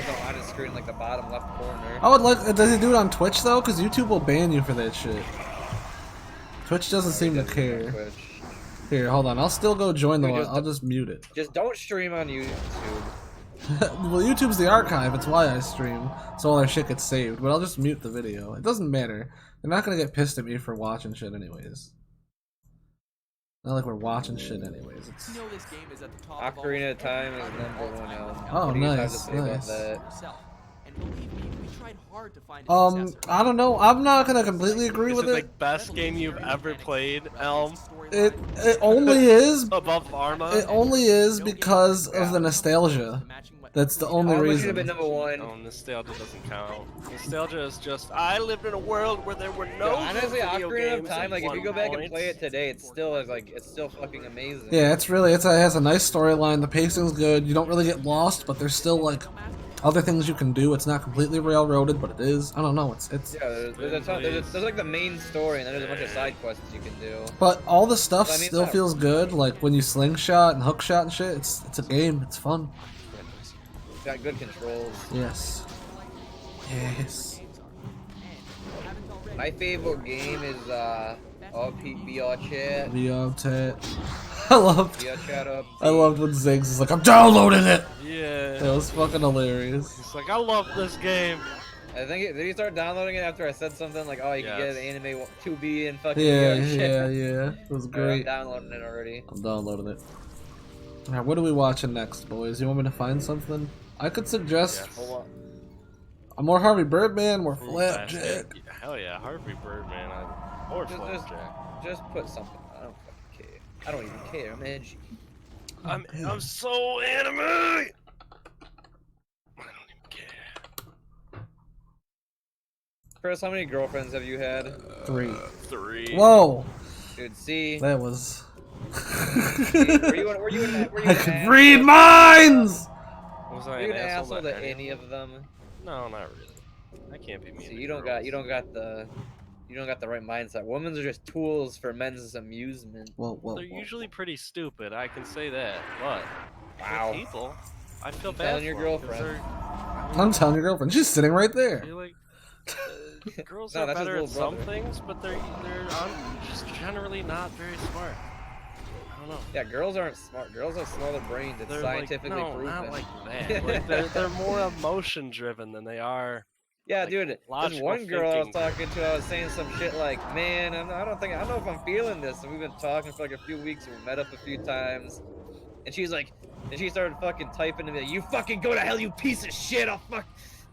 has it on his screen, like the bottom left corner. I would like. Does he do it on Twitch though? Because YouTube will ban you for that shit. Twitch doesn't seem to care. Here, hold on. I'll still go join the one. I'll just mute it. Just don't stream on YouTube. Well, YouTube's the archive. It's why I stream, so all our shit gets saved. But I'll just mute the video. It doesn't matter. They're not gonna get pissed at me for watching shit anyways. Not like we're watching shit anyways. It's Ocarina of Time is #1 album. Oh, nice, nice. I don't know. I'm not gonna completely agree with it. Is it the best game you've ever played, Elm? It only is above Arma. It only is because of the nostalgia. That's the only reason. Should have been #1. No, nostalgia doesn't count. Nostalgia is just I lived in a world where there were no. Honestly, video Ocarina of games Time, like if you go back and point. play it today, it's still fucking amazing. Yeah, it has a nice storyline. The pacing's good. You don't really get lost, but there's still like other things you can do. It's not completely railroaded, but it is. I don't know. It's yeah. There's like the main story, and then there's a bunch of side quests you can do. But all the stuff So, still feels good. Like when you slingshot and hookshot and shit. It's a game. It's fun. It's got good controls. Yes. Yes. My favorite game is VR Chat. VR Chat. I loved when Ziggs is like, I'm downloading it. Yeah. That was fucking hilarious. It's like I love this game. I think did you start downloading it after I said something like, oh, you can get an anime 2B and fucking Yeah, VR Chat? yeah. It was great. I'm downloading it already. I'm downloading it. Alright, what are we watching next, boys? You want me to find something? I could suggest a more Harvey Birdman, more Flapjack. Hell yeah, Harvey Birdman. Or Flapjack. Just put something. I don't fucking care. I don't even care. I'm edgy. I'm so anime. I don't even care. Chris, how many girlfriends have you had? 3. 3. Whoa. Dude, see. That was. were you I could read minds. Was Were I you an asshole to any any of them? No, not really. I can't be mean. See, you don't got the right mindset. Women are just tools for men's amusement. They're usually pretty stupid. I can say that. But wow, people, I feel bad. Telling your girlfriend. I'm telling your girlfriend. She's sitting right there. Like, girls No, are that's his better little at some brother. things, but they're just generally not very smart. I don't know. Yeah, girls aren't smart. Girls have smaller brains. It's They're scientifically like, no, proven. not like that. Like, they're more emotion driven than they are. Yeah, like, dude. This logical one girl I was thinking. talking to, I was saying some shit like, "Man, I don't know if I'm feeling this." And we've been talking for like a few weeks, and we met up a few times. And she's like, and she started fucking typing to me, like, "You fucking go to hell, you piece of shit! I'll fuck."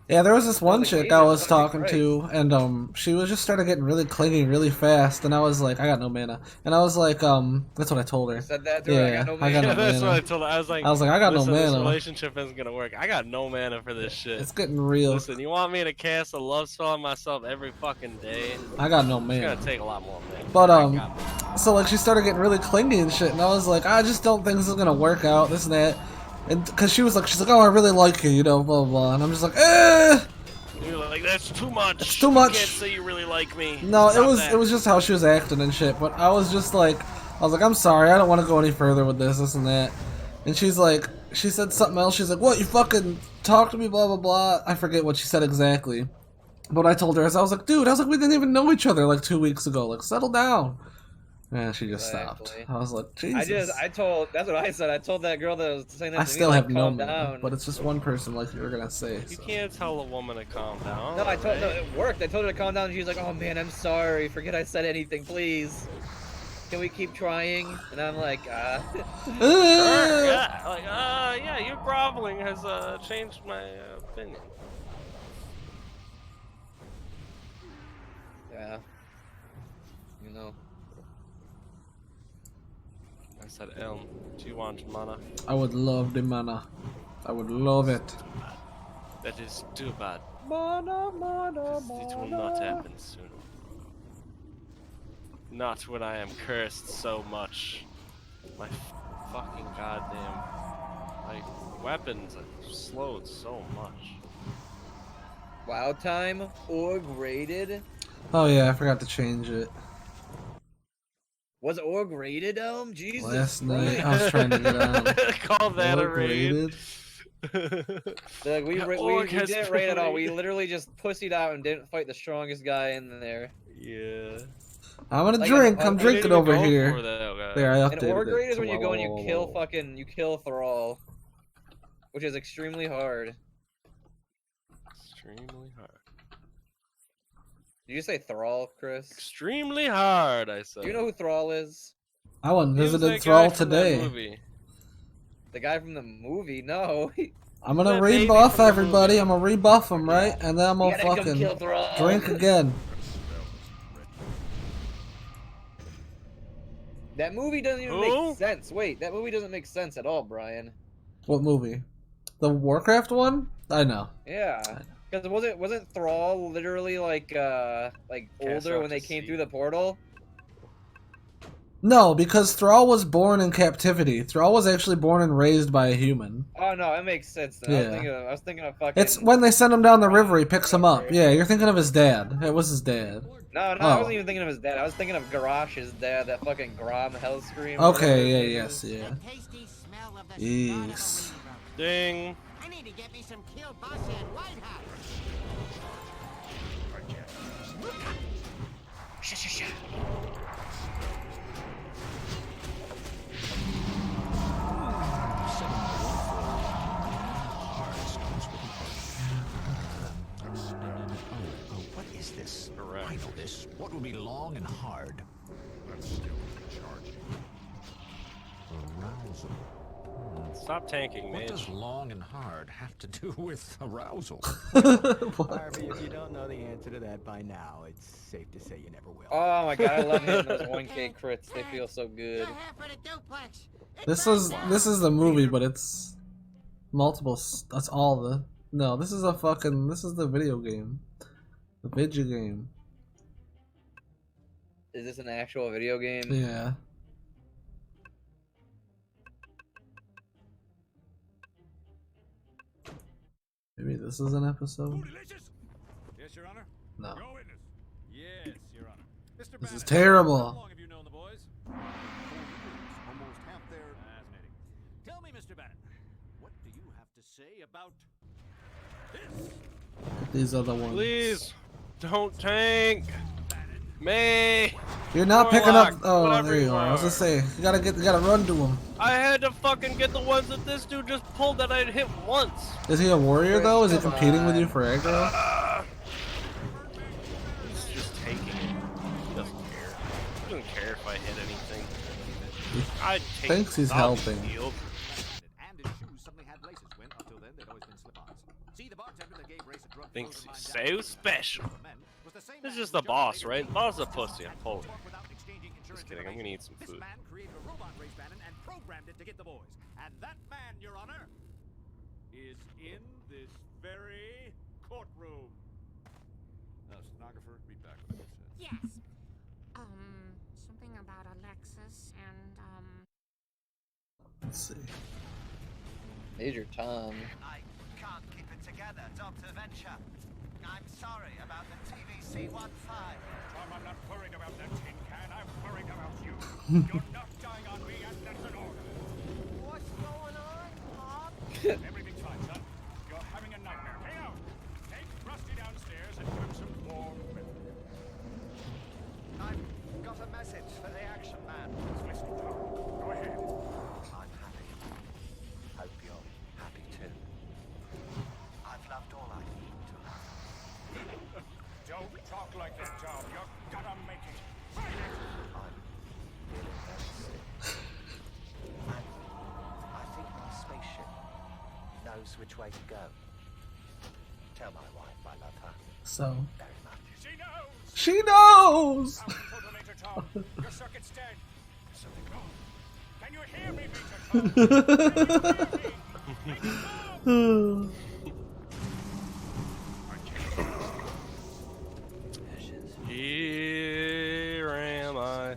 Yeah, there was this one like, chick Jesus I was fucking talking Christ. to, and she was just started getting really clingy really fast, and I was like, I got no mana, and I was like, that's what I told her. I said that to her. Yeah, I got no I got mana. no That's mana. what I told her. I was like, I got no listen, this mana. relationship isn't gonna work. I got no mana for this shit. It's getting real. Listen, you want me to cast a love spell on myself every fucking day? I got no It's mana. gonna take a lot more mana. But so like she started getting really clingy and shit, and I was like, I just don't think this is gonna work out, this and that, and because she's like, oh, I really like you, you know, blah blah, blah. And I'm just like, You're like, that's too much. It's too much. You can't say you really like me. No, Stop it was just how she was acting and shit. But I was like, I'm sorry, I don't want to go any further with this and that. And she's like, she said something else. She's like, what? You fucking talk to me, blah blah blah. I forget what she said exactly. But I told her, I was like, dude, we didn't even know each other like 2 weeks ago. Like, settle down. And she just stopped. I was like, Jesus. that's what I said. I told that girl that was saying that I to still me, have like, no calm mana, down. but it's just one person, like you were gonna say. You So. can't tell a woman to calm down. No, no, right? it worked. I told her to calm down, and she was like, "Oh man, I'm sorry. Forget I said anything, please. Can we keep trying?" And I'm like, Sure, yeah. Like, yeah, your groveling has changed my opinion. yeah, you know. I said, Elm, do you want mana? I would love the mana. I would love it. That is too bad. Mana, It will not happen soon. Not when I am cursed so much. My fucking goddamn... Like, weapons are slowed so much. WoW time org rated. Oh yeah, I forgot to change it. Was org rated, Jesus. Last night I was trying to get on. Call that a Org raid. rated. Like, we Orc didn't has raid at all. We played. literally just pussied out and didn't fight the strongest guy in there. Yeah. I'm gonna Like, drink. I'm I didn't drinking even over go here. for that There, I guy. An updated orc raid it. is when you go and you kill Whoa. fucking Thrall, which is extremely hard. Extremely hard. Did you say Thrall, Chris? Extremely hard, I said. Do you know who Thrall is? I went and He was visited that Thrall guy from that today. movie. The guy from the movie? No. I'm gonna That baby rebuff from the everybody. movie. I'm gonna rebuff them, right? Yeah. And then I'm You gonna gotta come fucking kill Thrall. drink again. That movie doesn't even Who? make sense. Wait, that movie doesn't make sense at all, Brian. What movie? The Warcraft one? I know. Yeah. Because wasn't Thrall literally like older out when they to came sea. through the portal? No, because Thrall was born in captivity. Thrall was actually born and raised by a human. Oh no, it makes sense then. Yeah. I was thinking of fucking. It's when they send him down the river, he picks him up. Yeah, you're thinking of his dad. It was his dad. No, I Oh. wasn't even thinking of his dad. I was thinking of Garash's dad, that fucking Grom Hellscream. Okay, yeah, yes, yeah. The tasty smell of the Yes. slaughter when we roast. Ding. I need to get me some kielbasa and White House. Oh, what is this? Correct. I know this. What will be long and hard? I'm still charging. Arousal. Stop tanking, What man. does long and hard have to do with arousal? Harvey, if you don't know the answer to that by now, it's safe to say you never will. Oh my god, I love hitting those 1K crits. They feel so good. The half of the duplex. It This burns is the movie, but it's multiple. That's all the. No, this is a fucking. This is the video game. The video game. Is this an actual video game? Yeah. Maybe this is an episode? Delicious? Yes, Your Honor. No. Your witness. Yes, Your Honor. Mr. This is Bannon, terrible. How long have you known the boys? 4 years. Almost half there. Fascinating. Tell me, Mr. Bannon, what do you have to say about this? These are the ones. Please, don't tank me. You're not picking up. Warlock, Oh, whatever there you you are. I was are. gonna say you gotta run to him. I had to fucking get the ones that this dude just pulled that I'd hit once. Is he a warrior though? Is he Come competing with you on. for aggro? He's just taking it. He doesn't care. He doesn't care if I hit anything. I take Thinks he's zombie helping. shield. And his shoes suddenly had laces when, until then, they'd always been slip-ons. See, the bartender that gave Race a drug Thinks flow to he's mine down so special. for men was the same This is man just who the boss, jumped right? later Boss is a and pussy. I'm pulling him. without exchanging insurance Just kidding. I'm gonna eat some This food. man created a robot Race Bannon and programmed it to get the boys. And that man, Your Honor, is in this very courtroom. Now, stenographer, read back what I said. Yes. Something about Alexis and, Let's see. Major Tom. I can't keep it together, Dr. Venture. I'm sorry about the TVC-15. Tom, I'm not worried about that tin can. I'm worried about you. You're not dying on me, and that's an order. what's going on, Pop? Everything's fine, son. You're having a nightmare. Hey, now! Take Rusty downstairs and give him some warm milk. I've got a message for the action man. Listen, Tom. Go ahead. I'm happy. Hope you're happy too. I've loved all I need to love. Don't talk like that, Tom. You're gonna make it. Fight it! I'm feeling very sick. And I think my spaceship knows which way to go. Tell my wife I love her So Very much. She knows! she knows. Out detonator, Tom. Your circuit's dead. There's something wrong. Can you hear me, Major Tom? Can you hear me? Major Tom! Here am I.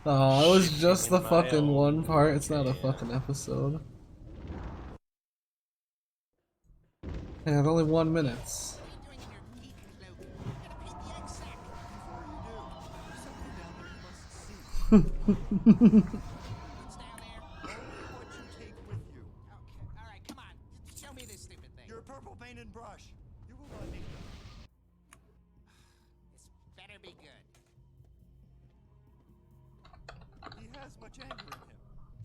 Oh, it was just the My fucking own one part. It's not a fucking episode. Yeah, it's only 1 minute. What are you doing in your geek cloak? You're gonna paint the egg sack. Before you do, there's something down there you must see. What's down there? What you take purple paint and brush. You will not need them. This better be good. He has much anger in him,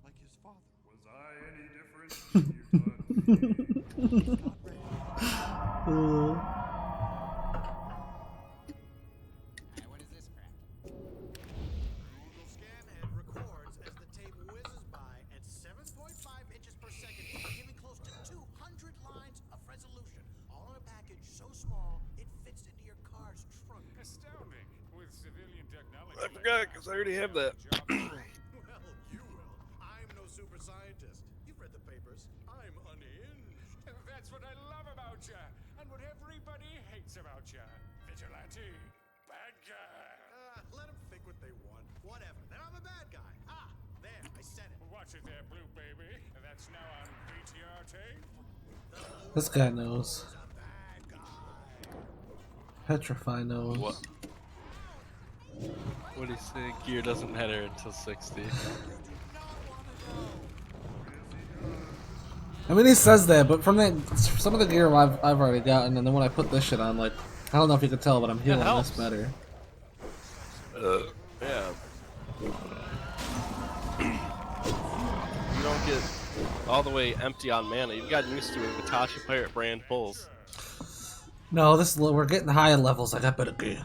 like his father. Was I any different? You He's not ready. What is this crap? Google Scanhead records as the tape whizzes by at 7.5 inches per second, giving close to 200 lines of resolution, all in a package so small it fits into your car's trunk. Astounding. With civilian technology. I forgot because I already have that. Well, you will. I'm no super scientist. You've read the papers. I'm unhinged. That's what I love about ya, and what everybody hates about ya. Vigilante. Bad guy. Let them think what they want. Whatever. Then I'm a bad guy. Ah, there. I said it. Watch it there, Blue Baby. That's now on VTR tape. This guy knows. A bad guy. Petrify knows. What? What do you say? Gear doesn't matter until 60. I mean, he says that, but from that, some of the gear I've already gotten, and then when I put this shit on, like, I don't know if you can tell, but I'm healing this helps. better. Yeah. You don't get all the way empty on mana. You've gotten used to Hitachi Pirate brand pulls. No, we're getting high in levels. I got better gear.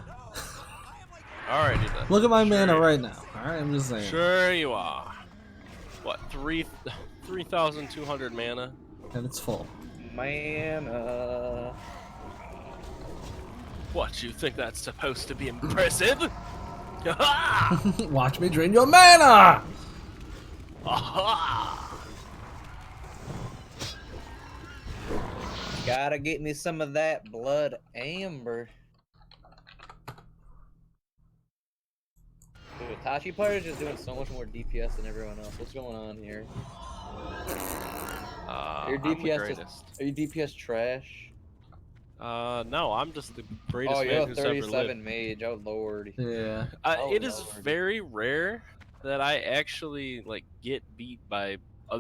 Alrighty then. Look at my Sure mana you- right now. Alright, I'm just saying. Sure you are. What, 3,200 mana? And it's full. Man, What, you think that's supposed to be impressive? Watch me drain your mana! Aha! gotta get me some of that blood amber. Dude, Itachi player is just doing so much more DPS than everyone else. What's going on here? Your I'm the DPS greatest. are you DPS trash? No, I'm just the greatest Oh, you're man a who's ever lived. 37 mage. Oh lord. Yeah. Oh, It is Lord. very rare that I actually like get beat by.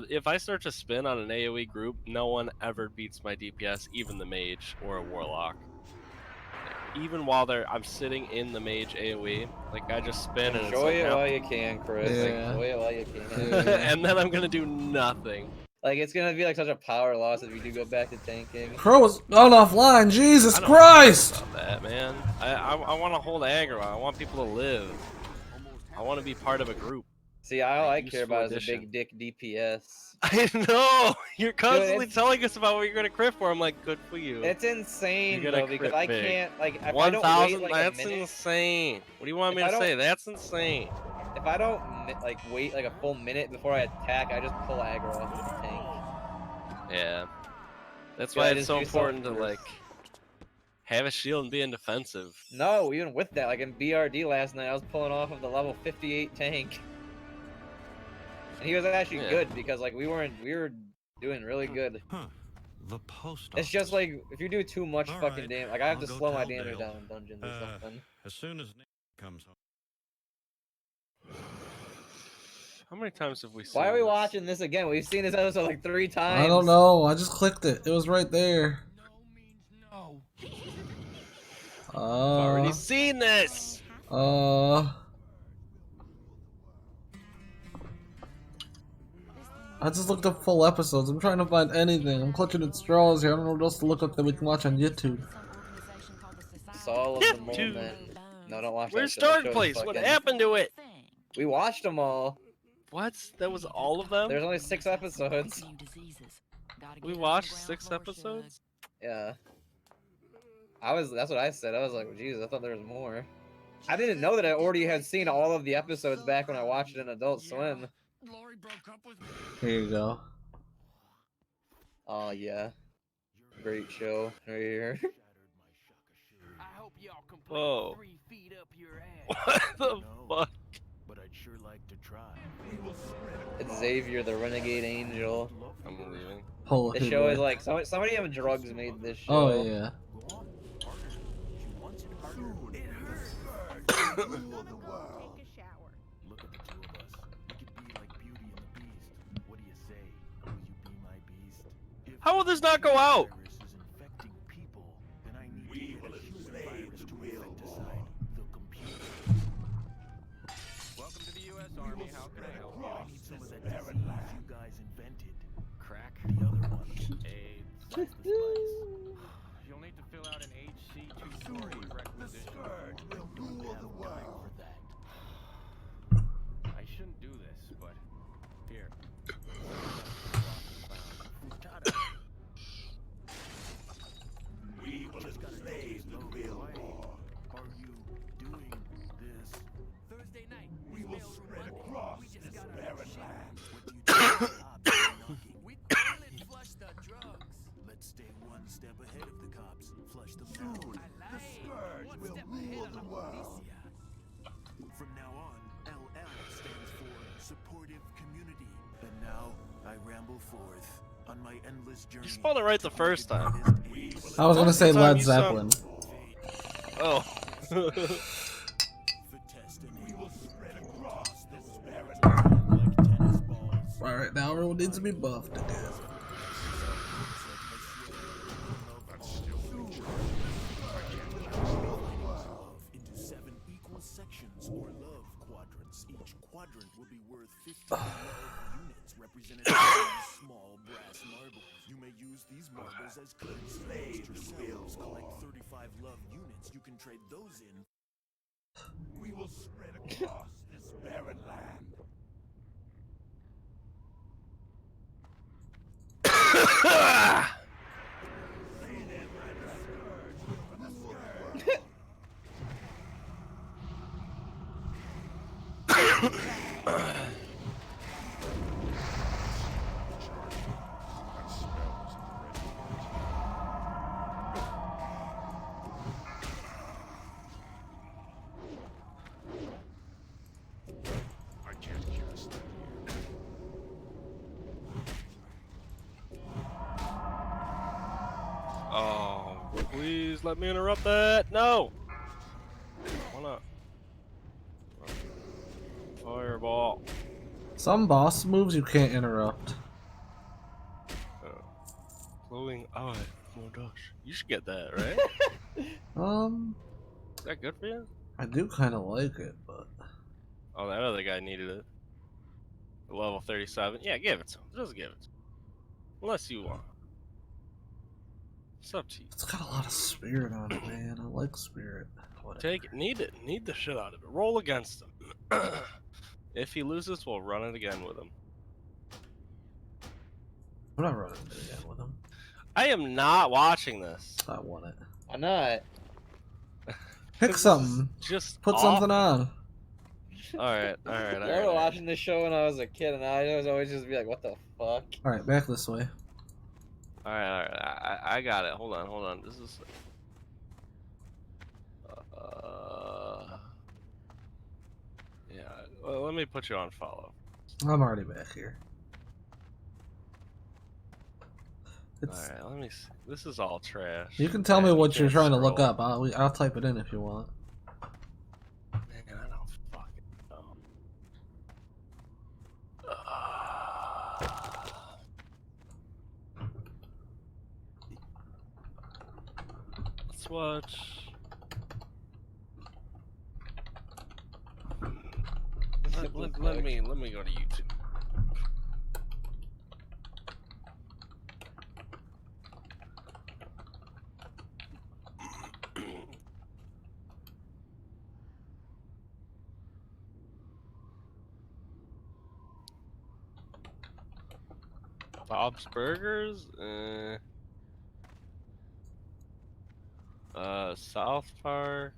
If I start to spin on an AOE group, no one ever beats my DPS, even the mage or a warlock. Even while I'm sitting in the mage AOE, like I just spin and it's Enjoy like, it nope. while you can, Chris. Like, Yeah. enjoy it while you can. Yeah. And then I'm gonna do nothing. Like it's gonna be like such a power loss if you do go back to tanking. Crow was on offline. Jesus I don't Christ! care about that, man. I want to hold aggro. I want people to live. I want to be part of a group. See, all I Useful care about addition. is a big dick DPS. I know! You're constantly it's- telling us about what you're gonna crit for. I'm like, good for you. It's insane You're gonna though because crit I big. can't like if I don't 1,000? wait like That's a minute. insane. What do you want me If I to don't- say? That's insane. If I don't like wait like a full minute before I attack, I just pull aggro off the tank. Yeah. That's Yeah, why I it's just so do important to something like have a shield and be in defensive. No, even with that, like in BRD last night, I was pulling off of the level 58 tank, and he was actually Yeah. good because like we were doing really good. Huh. The post It's just office. like if you do too much All fucking right, damage, like I have I'll to go slow my tell damage Dale. down in dungeons or something. As soon as Nick comes home. How many times have we seen Why are we this? watching this again? We've seen this episode like 3 times. I don't know. I just clicked it. It was right there. I've already Uh. seen this! I just looked up full episodes. I'm trying to find anything. I'm clutching at straws here. I don't know what else to look up that we can watch on YouTube. Saul of the Dude. Moment. No, don't watch Where's that. Show. That Starting show's Place? What fucking- happened to it? We watched them all. What? That was all of them? There's only 6 episodes. We watched 6 episodes? Yeah. That's what I said. I was like, Jesus, I thought there was more. I didn't know that I already had seen all of the episodes back when I watched it in Adult Swim. Lori broke up with me. Here you go. Oh yeah. Great show right here. I hope y'all can Whoa. 3 feet up your ass. What the fuck? But I'd sure like to try. It's Xavier, the Renegade Angel. I'm leaving. Pull This show is like somebody on drugs made this show. Oh yeah. Take a shower. Look at the two of us. We could be like Beauty and the Beast. What do you say? Will you be my beast? If How will this not go out? the virus is advertise the spice. You'll need to fill out an HC 240 requisition form. Don't have time for that. I shouldn't do this, but here. We will enslave the billboard. Are you doing this? Thursday night. We will spread across this barren land. What do you do when the cops are knocking? We toilet flush the drugs. Let's stay one step ahead of the cops. Flush them Soon, down. the scourge One will step rule ahead of the la world. policia. From now on, LL stands for Supportive Community. And now, I ramble forth on my endless journey. You spelled it right the first time. I was gonna say Time Led you sound- Zeppelin. Oh. For destiny. We will spread across this barren Like tennis balls. Alright, now everyone needs to be buffed again. Into 7 equal sections or love quadrants. Each quadrant will be worth 50 love units, represented by small brass marbles. You may use these marbles as currency yourselves. Collect 35 love units. You can trade those in. We will spread across this barren land. I can't just stand here. Oh, please let me interrupt that. No. Why not? Fireball. Some boss moves you can't interrupt. Glowing eye. Oh my gosh. You should get that, right? Is that good for you? I do kind of like it, but Oh, that other guy needed it. Level 37. Yeah, give it to him. Just give it to him. Unless you want. It's up to you. it's got a lot of spirit on it, man. I like spirit. Whatever. Take it. Need it. Need the shit out of it. Roll against him. If he loses, we'll run it again with him. I'm not running it again with him. I am not watching this. I want it. Why not? Pick This is something. Just Put awful. something on. Alright, I remember watching this show when I was a kid, and I was always just be like, "What the fuck?" Alright, back this way. Alright. I got it. Hold on. This is. Yeah. Well, let me put you on follow. I'm already back here. It's, Alright, let me see. This is all trash. you can tell me Man, what you're can't trying to look scroll. up. I'll type it in if you want. Man, I don't fucking know. Let's watch. Let me go to YouTube. Bob's Burgers? South Park.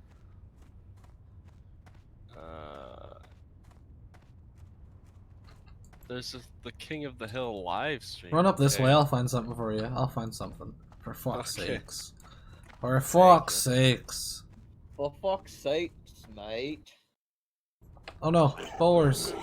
There's the King of the Hill live stream. Run up this Okay. way. I'll find something for you. I'll find something. For fuck's Okay. sakes. For fuck's sakes. For fuck's sakes, mate. Oh no, bowlers.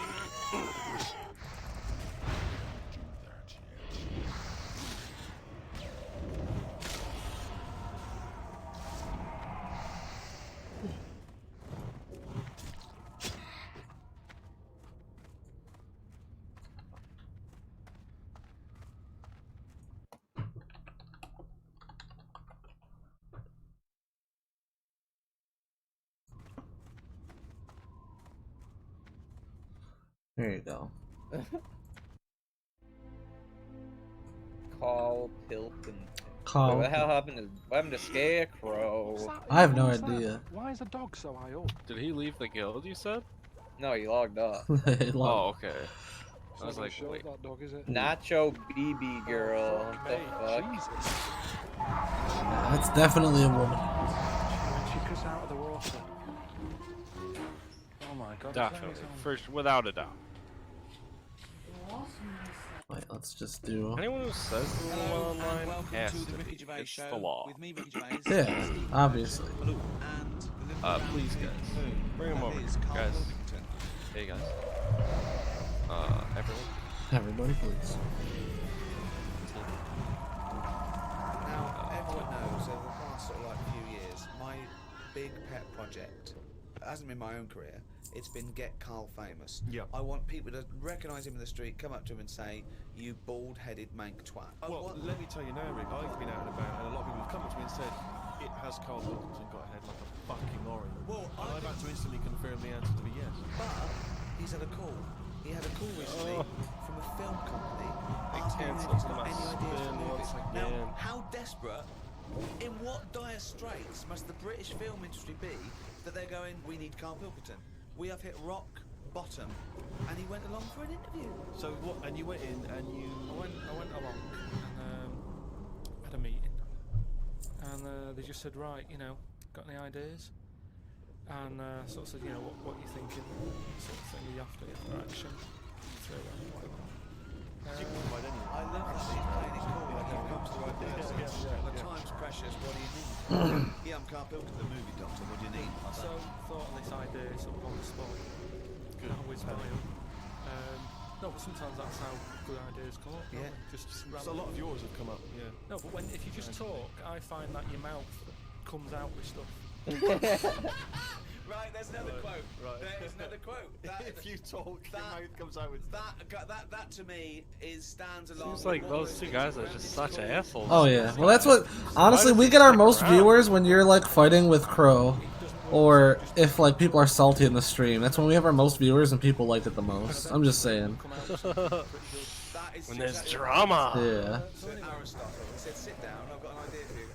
There you go. Carl Pilkington. Carl. What the hell happened to Scarecrow? I have no idea. Why is a dog so high up? Did he leave the guild, you said? No, he logged off. Oh, okay. I was like, Show wait. that dog, is it? Nacho BB girl. What the fuck? Jesus. That's definitely a woman. When she cuts out of the water. Oh my god. Definitely. First, without a doubt. Wait, let's just do. Anyone who says the rule Hello, and online welcome has to to the be. Ricky Gervais It's Show the law. with me, Ricky Gervais. Yeah, Steve obviously. Baloo, and the little Please, round guys. moon. Bring 'em That over, is Carl guys. Pilkington. Hey guys. Everyone. Everybody, please. Now, everyone knows over the past sort of like few years, my big pet project, it hasn't been my own career, it's been get Carl famous. Yep. I want people to recognise him in the street, come up to him and say, you bald-headed mank twat. Well, let me tell you now, Rick, I've been out and about, and a lot of people have come up to me and said, it has Carl Pilkington got a head like a fucking orange. Well, and I've had to instantly confirm the answer to be yes. But he's had a call. He had a call recently from a film company asking him if cancelled he's got my any ideas for spin movies. once Now, again. how desperate, in what dire straits must the British film industry be that they're going, we need Carl Pilkington. We have hit rock bottom, and he went along for an interview. So what? And you went in and you. I went along and had a meeting, and they just said, right, you know, got any ideas? And sort of said, you know, what you thinking? Sort of thing, after action, throw around whatever. You can provide any. I love that he's playing it cool, like you've come to the right person. The time's precious, what do you need? Yeah, I'm Carl Pilkington, the movie doctor, what do you need? So thought on this idea sort of on the spot. Good. Whiz by them. No, but sometimes that's how good ideas come up. Yeah. Just So a lot of yours have come up. Yeah. No, but if you just talk, I find that your mouth comes out with stuff. Right, there's another quote. Right. There's another quote. If you talk, your mouth comes out with. That to me stands along. Seems with like what those most two people guys are around just this such country. assholes. Oh yeah. Well, that's what. Honestly, we get our most viewers when you're like fighting with Crow, or if like people are salty in the stream. That's when we have our most viewers and people like it the most. I'm just saying. That is When just there's exactly drama. Yeah. So Aristotle said, sit down, I've got an idea for you.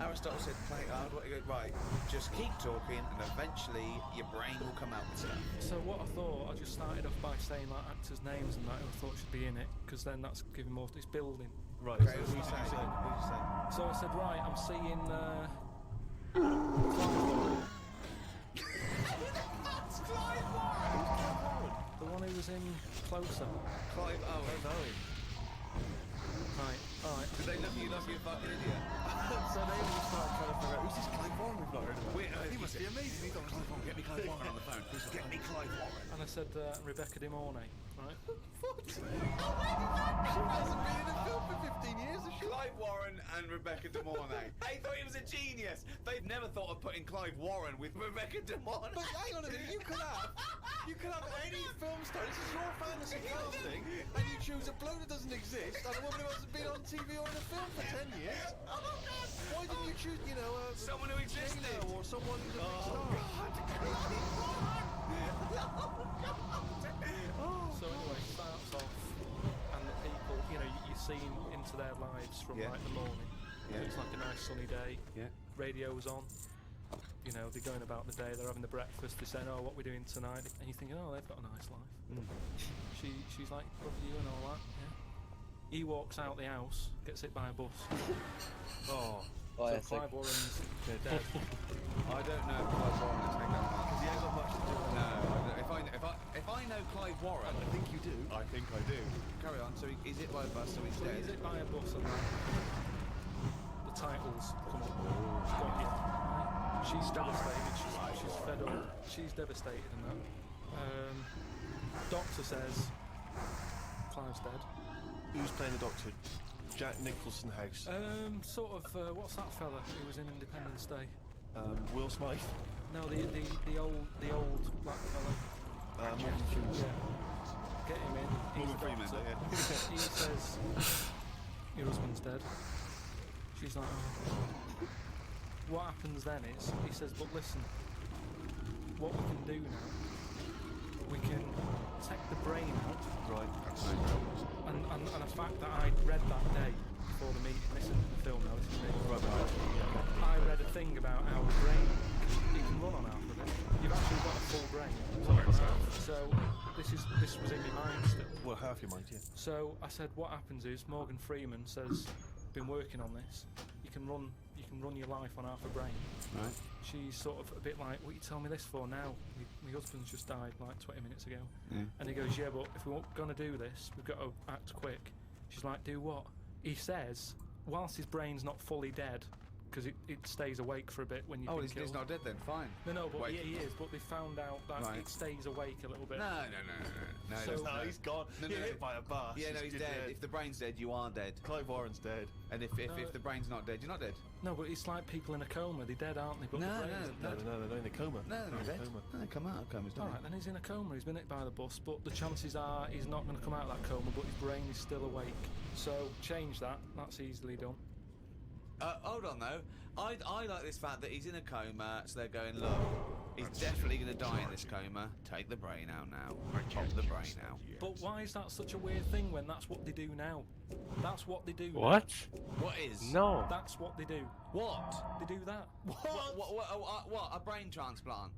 Aristotle said, play it hard, what you go, right, just keep talking and eventually your brain will come out with stuff. So what I thought, I just started off by saying like actors' names and that I thought should be in it, because then that's giving more. It's building. Right. Okay, So who's who's you you saying? saying? Who's you saying? So I said, right, I'm seeing That's Clive Warren! the one who was in Closer. Clive Owen. Right, alright. Did they look at you like you're a fucking idiot? So they all started trying to figure out who's this Clive Warren we've not heard of. He must be amazing. He thought, Clive Warren, get me Clive Warren on the phone. Get me Clive Warren. And I said Rebecca De Mornay, right? She hasn't been in a film for 15 years, has she? Clive Warren and Rebecca De Mornay. They thought he was a genius. They've never thought of putting Clive Warren with Rebecca De Mornay. But hang on a minute, you could have any film star. This is your fantasy casting, and you choose a bloke that doesn't exist and a woman who hasn't been on TV or in a film for 10 years. Why didn't you choose, you know, Someone who existed. J-Lo or someone who's a big star? So anyway, it starts off, and the people, you know, you see into their lives from Yeah. like the morning. Yeah. It's like a nice sunny day. Yeah. Radio's on. You know, they're going about the day. They're having the breakfast. They're saying, "Oh, what we're doing tonight?" And you're thinking, "Oh, they've got a nice life." She's like, "Love you" and all that. Yeah. He walks out the house, gets hit by a bus. Oh. So Classic. Clive Warren's dead. I don't know if Clive Warren will take that much. Because he ain't got much to do with No, it. if I know Clive Warren, I think you do. I think I do. Carry on. So he's hit by a bus, so he's So he's dead. hit by a bus and the titles come up. She's got, yeah. She's devastated. She's fed up. She's devastated and that. Doctor says Clive's dead. Who's playing the Doctor? Jack Nicholson House. Sort of. What's that fella who was in Independence Day? Will Smith. No, the old black fella. Morgan Freeman. Yeah. Get him in. He's Morgan the Freeman, doctor. yeah. He says, your husband's dead. She's like, oh. What happens then is, he says, but listen, what we can do now, we can take the brain out. Right. And a fact that I'd read that day before the meeting, this isn't the film now, this is me. off your mind, yeah. So I said, what happens is Morgan Freeman says, been working on this. You can run your life on half a brain. Right. She's sort of a bit like, what are you telling me this for now? My husband's just died like 20 minutes ago. Yeah. And he goes, yeah, but if we're going to do this, we've got to act quick. She's like, do what? He says, whilst his brain's not fully dead, because it stays awake for a bit when you. Oh, he's not dead then. Fine. No, but Wait. yeah, he is. But they found out that Right. it stays awake a little bit. No. So- there's No, no. he's gone. No, Get no. hit by a bus. Yeah, no, he's dead. If the brain's dead, you are dead. Clive Warren's dead. And if the brain's not dead, you're not dead. No, but it's like people in a coma. They're dead, aren't they? But No, the brain's No, they're in a coma. No, They're they're in dead. a coma. No, they come out of comas, don't Alright, then he's in a coma. He's been hit by the bus, but the chances are he's not going to come out of that coma. But his brain is still awake. So change that. That's easily done. Hold on though. I like this fact that he's in a coma, so they're going, look, he's definitely going to die in this coma. Take the brain out now. Pop the brain out. But why is that such a weird thing when that's what they do now? That's what they do. What? What is? No. That's what they do. What? They do that. What? A brain transplant?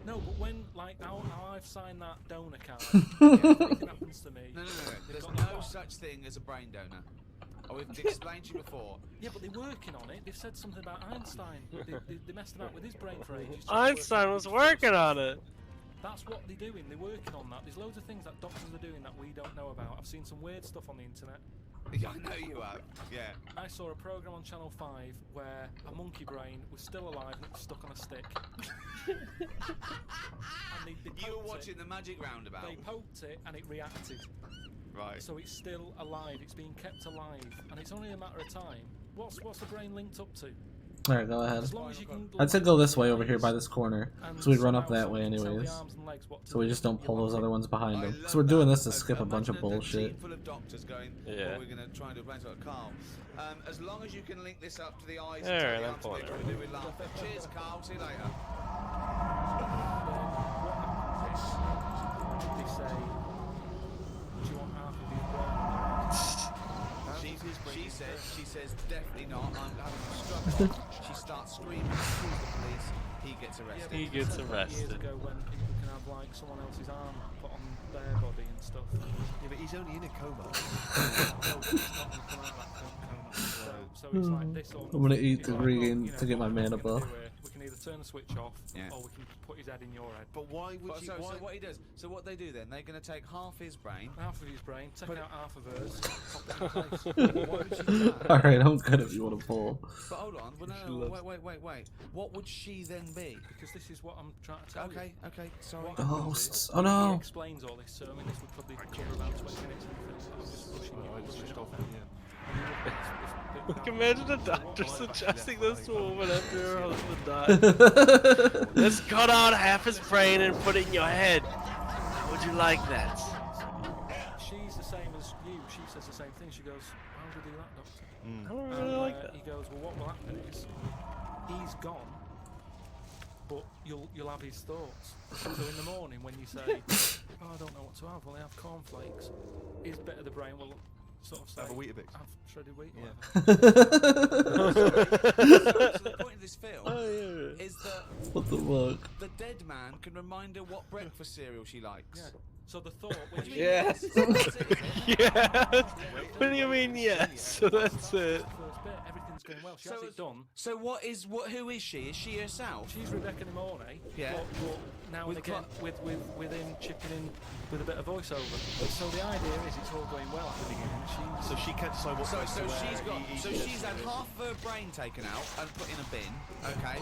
No, but when, like, how I've signed that donor card, if anything happens to me... No. they've There's got no that. such thing as a brain donor. Oh, we've explained to you before. Yeah, but they're working on it. They've said something about Einstein. They messed about with his brain for ages. Einstein was working on it. That's what they're doing. They're working on that. There's loads of things that doctors are doing that we don't know about. I've seen some weird stuff on the internet. Yeah, I know you have. Yeah. I saw a program on Channel 5 where a monkey brain was still alive and it was stuck on a stick. And they You were poked watching it. the Magic Roundabout. They poked it and it reacted. Right. So it's still alive. It's being kept alive, and it's only a matter of time. What's the brain linked up to? Alright, go ahead. As long as you can. I'd say go this way over here by this corner, because we'd run up that way somehow tell the anyways. arms and legs what to So we do, just don't pull you'll those have other it. ones behind them. I Because we're love doing that. this to skip a bunch of Imagine bullshit. team full of doctors going, Yeah. we're going to try and do a brain transplant. Carl, as long as you can link this up to the eyes There, and tell the that's arms to fine. make sure we do it laughter. Cheers, Carl. See you later. They say, do you want half of your brain? She says, definitely not. I'm having a struggle. She starts screaming, calls the police. He gets arrested. He gets Years arrested. ago, when people can have like someone else's arm put on their body and stuff. Yeah, but he's only in a coma. So it's like this or I'm gonna eat it's to like, regain- well, you know, to get my what we're mana gonna buff. do here, we can either turn the switch off, Yeah. or we can put his head in your head. But why would But you? so why? what he does? So what they do then? They're going to take half his brain. Half of his brain, take Put it- out half of hers, pop it in place. Why would she do that? Alright, I'm good if you want to pull. But hold on. Well, no, wait. What would she then be? Because this is what I'm trying to tell you. Okay. Sorry. What happens Ghosts. is, Oh no. He explains all this, so I mean, this would probably cover about 20 minutes. I'm just pushing you. I just pushing it off. off. Yeah. Like, imagine a doctor suggesting this to a woman after her husband died. Let's cut out half his brain and put it in your head. How would you like that? She's the same as you. She says the same thing. She goes, "How would you do that, doctor?" I don't really like that. He goes, "Well, what will happen is he's gone, but you'll have his thoughts. So in the morning when you say, oh, I don't know what to have. Well, I have cornflakes. His bit of the brain will sort of say, Have a Weetabix. Have shredded wheat. Yeah. So the point of this film is that What the fuck? the dead man can remind her what breakfast cereal she likes. Yeah. So the thought when you Yes. Yes. What do you mean yes? So that's it. first bit, everything's going well. She has it done. So who is she? Is she herself? She's Rebecca De Mornay, Yeah. but now With and again with him chipping in with a bit of voiceover. So the idea is it's all going well at the beginning. So she can't decide what So, goes so to where. she's got. He- So he- she's had half of her brain taken out and put in a bin. Okay,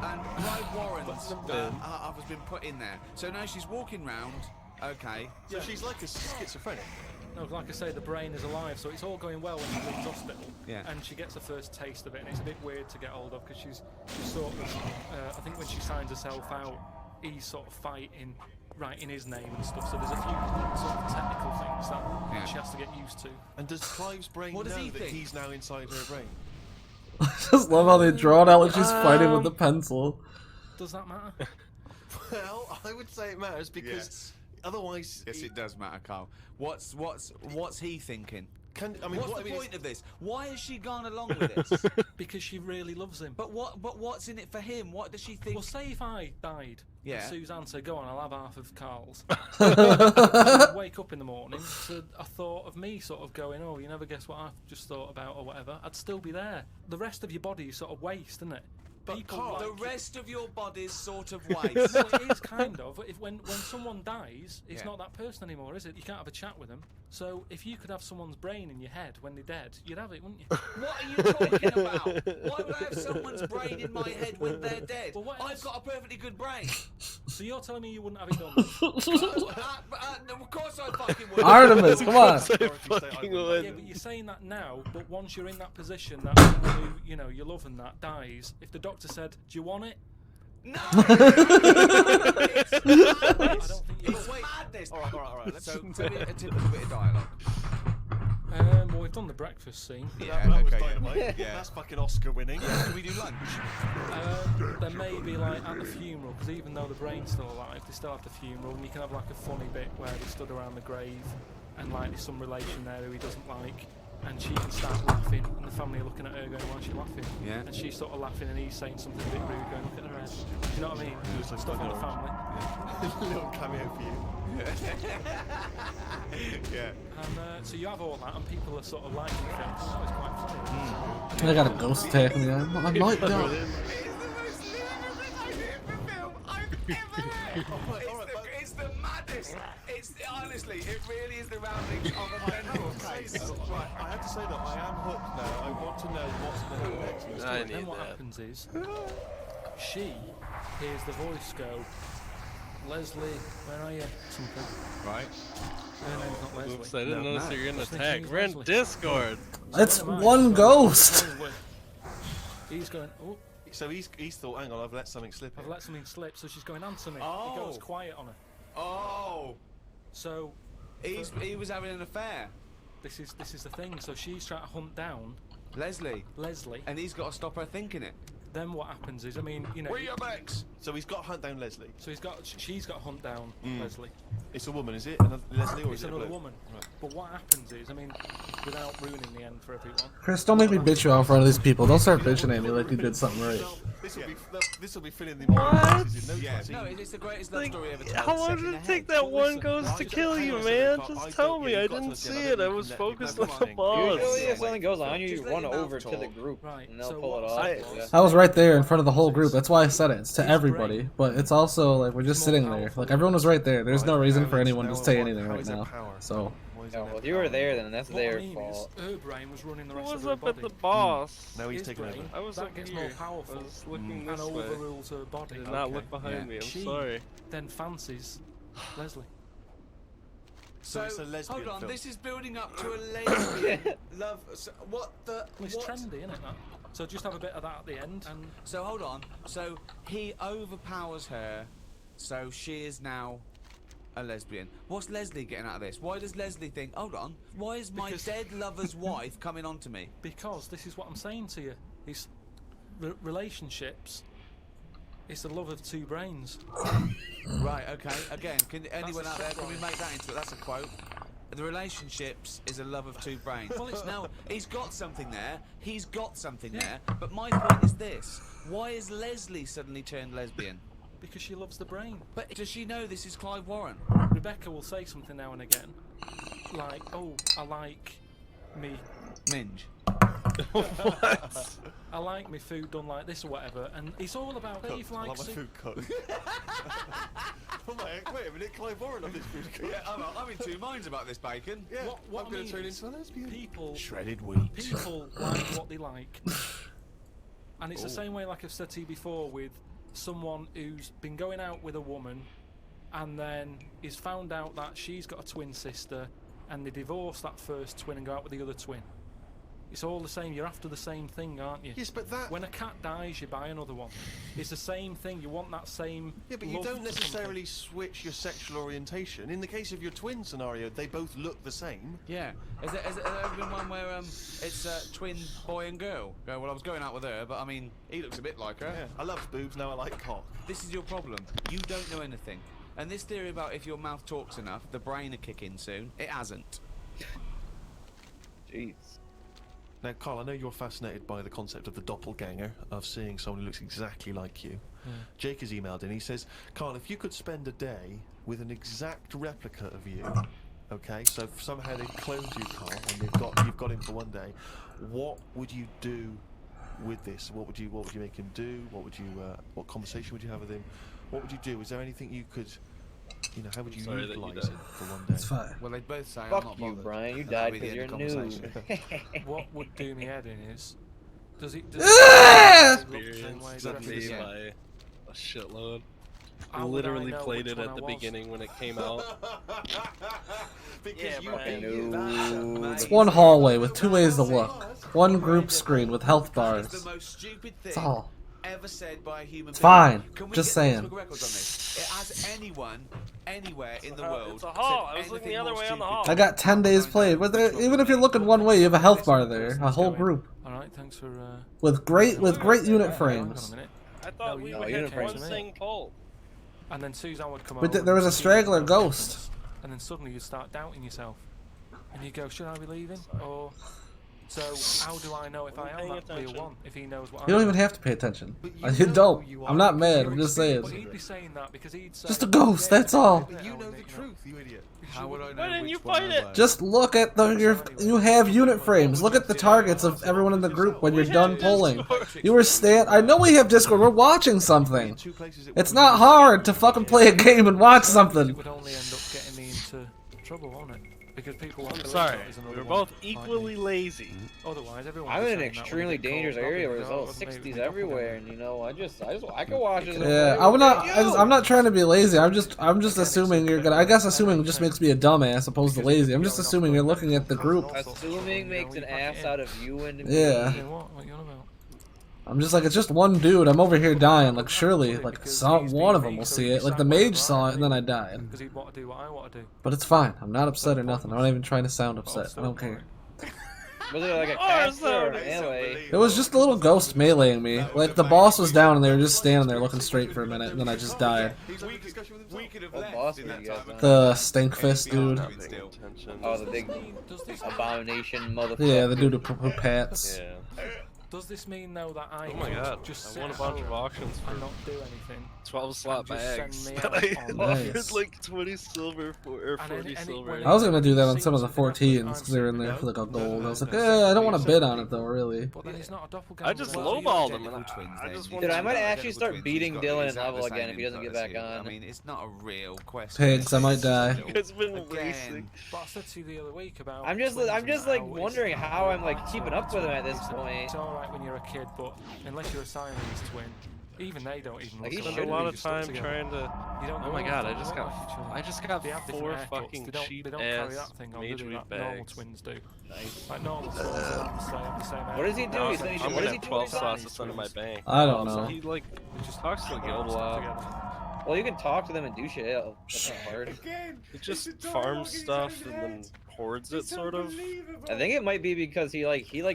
and Clive Warren's has been put in there. So now she's walking round. Okay. So she's like a schizophrenic. No, like I say, the brain is alive, so it's all going well when she leaves hospital. Yeah. And she gets the first taste of it, and it's a bit weird to get hold of because she's sort of. I think when she signs herself out, he's sort of fighting, writing his name and stuff. So there's a few sort of technical things that she has to get used to. And does Clive's brain What does know he that think? he's now inside her brain? I just love how they draw it out like she's fighting with the pencil. Does that matter? Well, I would say it matters because otherwise. Yes, it does matter, Carl. What's he thinking? What's the point of this? Why has she gone along with this? Because she really loves him. But what's in it for him? What does she think? Well, say if I died, Yeah. and Suzanne said, "Go on, I'll have half of Carl's." She'd wake up in the morning to a thought of me sort of going, "Oh, you never guess what I've just thought about," or whatever. I'd still be there. The rest of your body is sort of waste, isn't it? But People the like rest of your body's sort of waste. Well, it is kind of. When someone dies, it's Yeah. not that person anymore, is it? You can't have a chat with them. So if you could have someone's brain in your head when they're dead, you'd have it, wouldn't you? What are you talking about? Why would I have someone's brain in my head when they're dead? Well, what I've else? got a perfectly good brain. So you're telling me you wouldn't have it done? No, of course I fucking would. Artemis, come on. Yeah, but you're saying that now, but once you're in that position, that someone who, you know, you love and that dies, if the doctor said, "Do you want it?" No! It's It's madness. All right. Let's So, tell me a typical bit of dialogue. Well, we've done the breakfast scene. that was okay, dynamite. yeah. That's fucking Oscar winning. Can we do lunch? There may be like at the funeral, because even though the brain's still alive, they still have the funeral, and you can have like a funny bit where they stood around the grave, and like there's some relation there who he doesn't like, and she can start laughing, and the family are looking at her going, "Why is she laughing?" Yeah. And she's sort of laughing, and he's saying something a bit rude, going, "Look at her head." Do you know what I mean? Looks like Stuff on the fucking family. Little cameo for you. Yeah. And so you have all that, and people are sort of liking the film. That was quite funny. I got a ghost attacking me. I might die. It's the most ludicrous idea for film I've ever read. It's the maddest. Honestly, it really is the roundings of a mental case. Right, I have to say that I am hooked now. I want to know what's going to happen next in the story. I Then need what that. happens is, she hears the voice go, "Leslie, where are you?" Something. Right. Her name's not Leslie. Oops, I didn't No, notice no. you're getting Just attacked. thinking We're in Leslie. Discord. It's Never mind. one So ghost. He's going, "Oh, So he's thought, hang on, I've let something slip I've here. let something slip." So she's going, "Answer me." He Oh. goes quiet on her. Oh. So He was having an affair. this is the thing. So she's trying to hunt down Leslie. Leslie. And he's got to stop her thinking it. Then what happens is, I mean, you know. Where your backs? So he's got to hunt down Leslie. So she's got to hunt down Leslie. It's a woman, is it? Another Leslie, or It's is it a another bloke? woman. Right. But what happens is, I mean, without ruining the end for everyone. Chris, don't make me bitch you out in front of these people. Don't start bitching at me like you did something right. This will be filling the boxes in no time. No, it's the greatest love story ever told. How long set did in it a take head. that Well, one listen, ghost to why- kill hang you, on a man? second, Just I tell don't- me. yeah, I you've got didn't to see understand, it. I I was don't focused need on the that. boss. Usually, if Wait, something goes on, you just let run your mouth over to the talk. group Right, and they'll so pull it what off. I'm saying Yeah. was- I was right there in front of the whole group. That's why I said it. It's to everybody, but it's also like we're just It's sitting more there. powerful. Like everyone was right there. There's no Right, reason how for is- anyone to now say what- anything how right is there now. power? So Why is Yeah, there well, no if you were power? there, then that's What their I mean fault. is, her brain was running the Who rest was of her up at body. the boss? Now he's His taking brain, over. I was that up gets here. more powerful I was looking and this way. overrules her I body. did not Okay, look behind yeah. me. I'm She sorry. then fancies Leslie. So it's a lesbian hold on, film. this is building up to a lesbian love. So, what the? Well, it's what? trendy, isn't it? That? So just have a bit of that at the end, and So hold on. So he overpowers her, so she is now a lesbian. What's Leslie getting out of this? Why does Leslie think? Hold on. Why is my Because- dead lover's wife coming on to me? because this is what I'm saying to you, it's relationships. It's the love of two brains. Right. Okay. Again, can anyone a out there? shot Can we line. make that into it? That's a quote. The relationships is a love of two brains. Well, it's now he's got something there. He's got something Yeah. there. But my point is this: why is Leslie suddenly turned lesbian? Because she loves the brain. But does she know this is Clive Warren? Rebecca will say something now and again, like, "Oh, I like me. Minge. What? I like my food done like this or whatever," and it's all about Dave I like likes my it. food cooked. I'm like, wait a minute, Clive Warren loved his food cooked. Yeah, I'm in two minds about this bacon. Yeah, What I'm I going mean to turn is into a lesbian. People, Shredded wheat. people like what they like, and it's the same way, like I've said to you before, with someone who's been going out with a woman, and then is found out that she's got a twin sister, and they divorce that first twin and go out with the other twin. It's all the same. You're after the same thing, aren't you? Yes, but that... When a cat dies, you buy another one. It's the same thing. You want that same. Yeah, but you love don't for something. necessarily switch your sexual orientation. In the case of your twin scenario, they both look the same. Yeah. Has there ever been one where it's a twin boy and girl? Go, well, I was going out with her, but I mean, he looks a bit like her. Yeah, I loved boobs, now I like cock. This is your problem. You don't know anything. And this theory about if your mouth talks enough, the brain will kick in soon. It hasn't. Jeez. Now, Carl, I know you're fascinated by the concept of the doppelganger, of seeing someone who looks exactly like you. Jake has emailed in. He says, Carl, if you could spend a day with an exact replica of you, okay, so if somehow they've cloned you, Carl, and you've got him for one day, what would you do with this? What would you make him do? What conversation would you have with him? What would you do? Is there anything you could, how would you utilise him for one day? It's fine. Well, they both say, I'm Fuck not you, bothered. Brian. You And that'll died be the because end you're of new. conversation. What would do me head in is, does it Ah! look the same way as Exactly the everything? same. By a shitload. I How would I literally know played which it one at I the was? beginning when it came out. Because you Brian. knew that's It's one hallway with 2 ways to look. One group screen with health That is bars. the most stupid thing That's all. ever said by a human It's being. fine. Can we Just get saying. historical records on this? It has anyone, anywhere in the world. It's a hall. said I was looking anything the other more way on the stupid hall. I got 10 days played. But even if you're looking one way, you have a health bar there. A whole group Alright, thanks for. with great unit Hang on a frames. minute. I thought we No, would you hit didn't one frame it. thing pull. And then Suzanne would come But over. there was and a see straggler the ghost. difference, and then suddenly you start doubting yourself, and you go, "Should I be leaving?" Or so how do I know if I am paying that clear attention. one? If he knows what You don't I even know? have to pay attention. But You know don't. who you I'm are. not mad. Your I'm just experience- saying. But he'd be saying that because he'd say, Just a ghost, that's all. But you know the truth, you idiot. How would I know Why didn't which you one fight I it? was? Just look at you have unit frames. Look at the targets of everyone in the group when you're done pulling. You were I know we have Discord. We're watching something. It's not hard to fucking play a game and watch It something. would only end up getting me into trouble, won't it? Because people won't I'm believe sorry. that is another We were one both like me. equally lazy. Otherwise, everyone. I'm would in be an saying that when extremely they get dangerous called, area they'll where be there's like, all "Oh, it wasn't me, it was 60s my everywhere, doppelganger." and I can watch this. Yeah, I'm not trying to be lazy. I'm just assuming you're gonna. I guess assuming just makes me a dumbass opposed to lazy. I'm just assuming you're looking at the group. Assuming makes an ass out of you and me. Yeah. Yeah, what you on about? I'm just like, it's just one dude. I'm over here dying. Like, surely, like, one of them will see it. Like, the mage saw it and then I died. Because he'd want to do what I want to do. But it's fine. I'm not upset or nothing. I'm not even trying to sound upset. I don't care. Was it like a Oh, caster or so- an melee? It was just a little ghost meleeing me. Like, the boss was down and they were just standing there looking straight for a minute, and then I just died. We could have What left boss in were that you guys time. on? The stink fist dude. Not paying attention. Oh, the big abomination motherfucker. Yeah, the dude who poop hats. Yeah. Does this mean though that I Oh my could god. just I sit won a at bunch of home auctions and for not do anything? 12 slot And just bags send me that out I on offered Nice. like 20 silver for, or And 40 any- silver. when I was gonna do that on Seems some of the to happen, 14s I'm because they were in saying there for like a no. gold. I was like, No. I don't want to bid on it though, really. But then it's not a doppelganger. I just well, lowballed him and Identical twins, I then. just You wanted Dude, I can might do actually identical start twins beating who's got Dylan in exactly level the again same if he doesn't get input back as you. on. I mean, it's not a real question. Pigs, I might die. It's been Again, racing. But I said to you the other week about. I'm just twins like and how wondering it's- how I'm like keeping up with him at this it's- point. It's alright when you're a kid, but unless you're a Siamese twin, even they don't even Like, look he alike. Spent should a lot They of just look time together. trying to. You don't Oh go my off, god! they I don't just look like each other. got They have 4 different haircuts. fucking They don't cheap carry ass that thing on, do mage they, weed that normal bags. twins do. Nice. Like normal twins have the same What does he do? Now He said he I'm what gonna does he have do 12 with his slots eyes? to send to my bank. I don't So know. he like just talks to like Together. Yodelab. Well, you can talk to them and do shit. That's not hard. He just farms stuff and then hoards it, sort of. I think it might be because he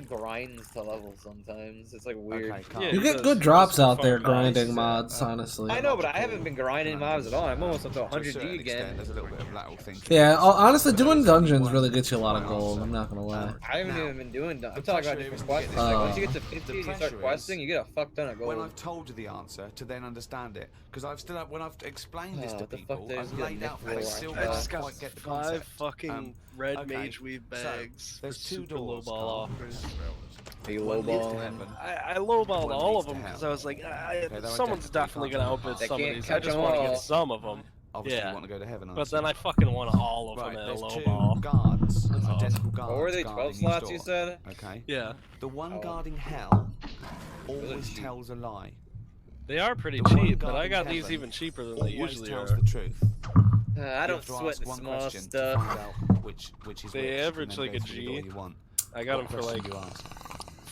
grinds to level sometimes. It's like weird. Okay, calm. Yeah, You he get does- good he drops does out there farm mods. grinding mods, honestly. I know, but I haven't been grinding mobs at all. I'm almost up to To a 100 certain G extent, again. there's a little bit of lateral thinking. Yeah, honestly, doing dungeons really gets you a lot of gold. I'm not gonna lie. I haven't Now, even been doing. I'm the talking about pressure different is to quests. get Like this once you get to right. 50 The and you pressure start questing, is you get a fuck ton of When gold. I've told you the answer, to then understand it, because when I've explained this Oh, to what the fuck people, did I I've just get laid out, nicked they for? still I just don't got quite get the 5 concept. fucking red okay, mage weed so, bags. there's for 2 super doors, lowball Carl. offers. Are you One leads to lowballing? heaven. I lowballed One all leads of to them because hell. I was like, they're someone's identical, definitely you gonna can't outbid They some of can't these. I catch just 'em want to all. get some of them. Obviously, Yeah. you want to go to heaven. But then I fucking want all of right, them at a there's low 2 ball. guards, That's awesome. identical guards. What were they? 12 guarding each slots you door, said? Okay. Yeah, The one Oh. guarding hell always cheap. tells a lie. they are pretty The one cheap, but I guarding got these heaven even cheaper than they Always usually tells are. the truth. I You don't have to sweat ask the one small question stuff. to find out which is They which, and average then like go a through the door G. you want. I got them What for question like do you ask?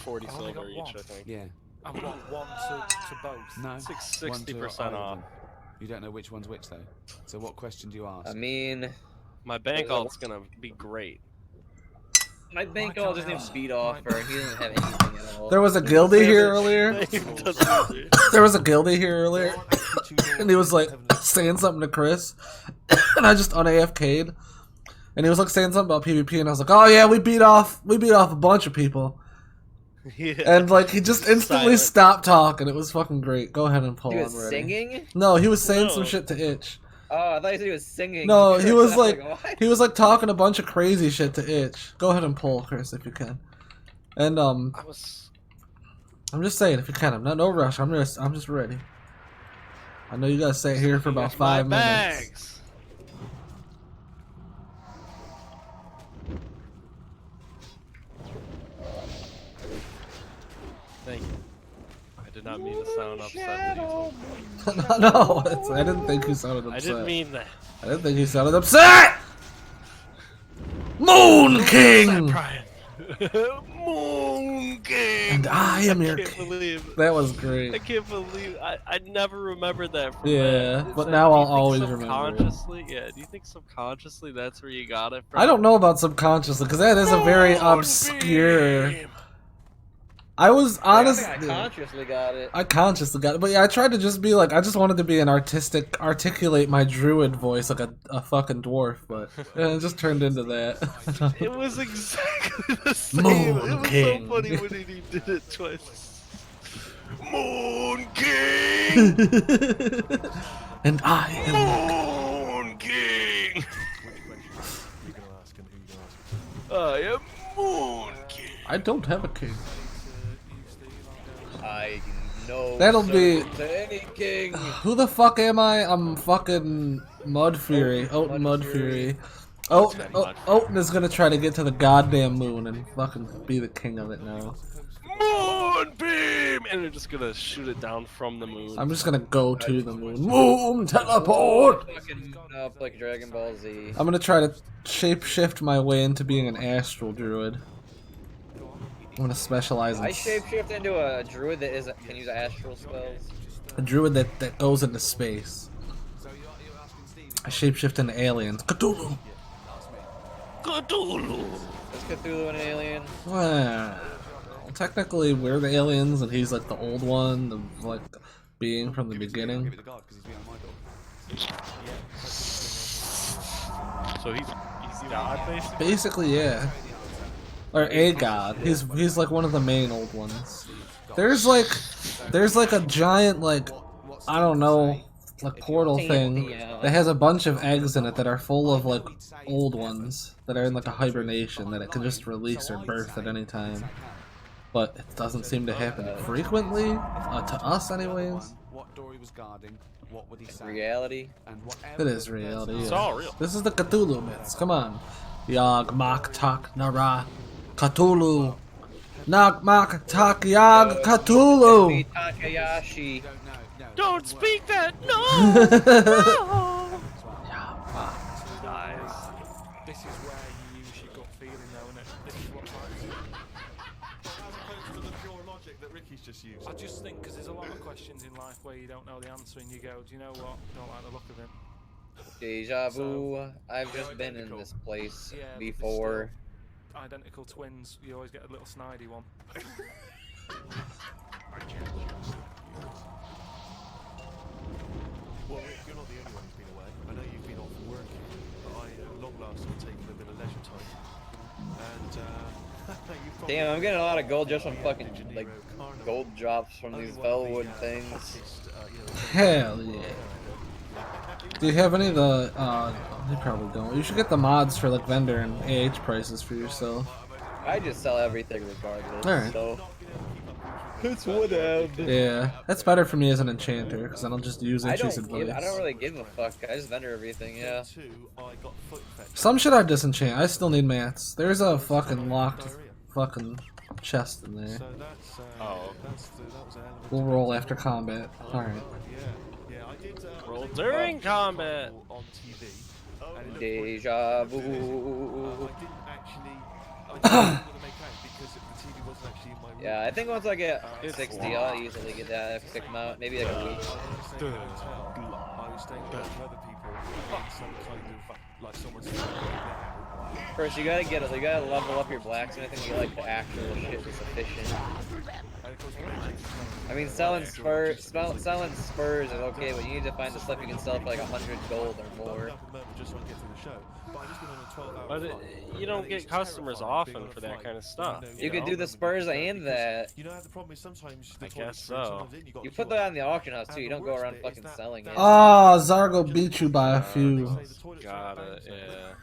40 I only silver got each, one. I think. Yeah. And one to both. No. It's like one to 60% either of off. them. You don't know which one's which though. So what question do you ask? I mean, My bank alt's gonna be great. my bank can't all just I named ask? Speed Offer. He doesn't have anything at all. There was a guildie here earlier. There was a guildie here earlier, and he was like saying something to Chris, and I just un-AFK'd. And he was like saying something about PvP, and I was like, oh yeah, we beat off a bunch of people. Yeah. And like he just instantly Silent. stopped talking. It was fucking great. Go ahead and pull. He I'm was ready. singing? No, he was saying some No. shit to Itch. Oh, I thought you said he was singing. No, he Chris. was I'm like what? he was like talking a bunch of crazy shit to Itch. Go ahead and pull, Chris, if you can. And I'm just saying if you can. I'm not no rush. I'm just ready. I know you gotta stay here for about 5 minutes. Bags. Thank you. I did not mean to sound upset. No, I didn't think you sounded upset. I didn't mean that. I didn't think you sounded upset. Moon King. Moon King. And I am your can't king. believe it. That was great. I can't believe I never remembered that from Yeah, that. but Is now do I'll you think always remember it. subconsciously, yeah, do you think subconsciously that's where you got it from? I don't know about subconsciously because that is a very obscure. I was honest. I think I consciously got it. I consciously got it, but yeah, I tried to just be like, I just wanted to be an articulate my druid voice like a fucking dwarf, but it just turned into that. It was exactly the same. Moon it was King. so funny when he did it twice. Moon King! And I am Moon King! I am Moon King. I don't have a king. I know. That'll be. To any king. Who the fuck am I? I'm fucking Mud Fury. Oaten Mud Fury. Oaten is gonna try to get to the goddamn moon and fucking be the king of it now. Moonbeam! And they're just gonna shoot it down from the moon. I'm just gonna go to the moon. Moon teleport! Fucking up like Dragon Ball Z. I'm gonna try to shapeshift my way into being an astral druid. I'm gonna specialize in I shapeshift into a druid that can use astral spells. a druid that goes into space. I shapeshift into aliens. Cthulhu! Cthulhu! Is Cthulhu an alien? Well, technically we're the aliens and he's like the old one, the like being from the beginning. So he's God, basically? Basically, yeah. Or a god. He's like one of the main old ones. There's like a giant like I don't know like portal thing that has a bunch of eggs in it that are full of like old ones that are in like a hibernation that it can just release or birth at any time. But it doesn't seem to happen frequently to us anyways. What door he was guarding, what would he say? Reality. And It is reality. Yeah. It's all real. This is the Cthulhu myths. Come on. Yag mak tak nara Cthulhu. Nak mak tak yag Cthulhu. Takayashi. Don't speak that! No! No! Guys, this is where you use your gut feeling, though, isn't it? This is what's like. As opposed to the pure logic that Ricky's just used. I just think because there's a lot of questions in life where you don't know the answer and you go, do you know what? Don't like the look of him. Deja vu. I've just been in this place Yeah, but before. still, identical twins, you always get a little snidey one. Well, Rick, you're not the only one who's been away. I know you've been off working, but I, at long last, have taken a bit of leisure time. And, you've probably Damn, I'm getting a lot of gold just from fucking like gold drops from these Velwood things. Hell yeah. Do you have any of the you probably don't. You should get the mods for like vendor and AH prices for yourself. I just sell everything regardless. Alright. So it's whatever. Yeah, that's better for me as an enchanter because I don't just use I Itchy's don't advice. really give a fuck. I just vendor everything. Yeah. Some shit I disenchant. I still need mats. There's a fucking locked fucking chest in there. Oh. We'll roll after combat. Alright. Roll during combat! Deja vu. Yeah, I think once I get 60, I'll easily get that F6 mount. Maybe like a week. First, you gotta level up your blacksmithing. You like the actual shit is efficient. I mean, selling spurs is okay, but you need to find the stuff you can sell for like 100 gold or more. Just so I can get through the show. But I just been on a 12-hour But flight, you don't and get it's customers terrifying being often on a for that flight kind of where stuff. You could do the spurs and that. You know how the problem is sometimes the I toilet guess experience, so. sometimes in, you got You to put queue that up. on the auction house too. And You the don't go worst around bit fucking is selling it. Ah, Zargo beat you by a few. Got it, yeah.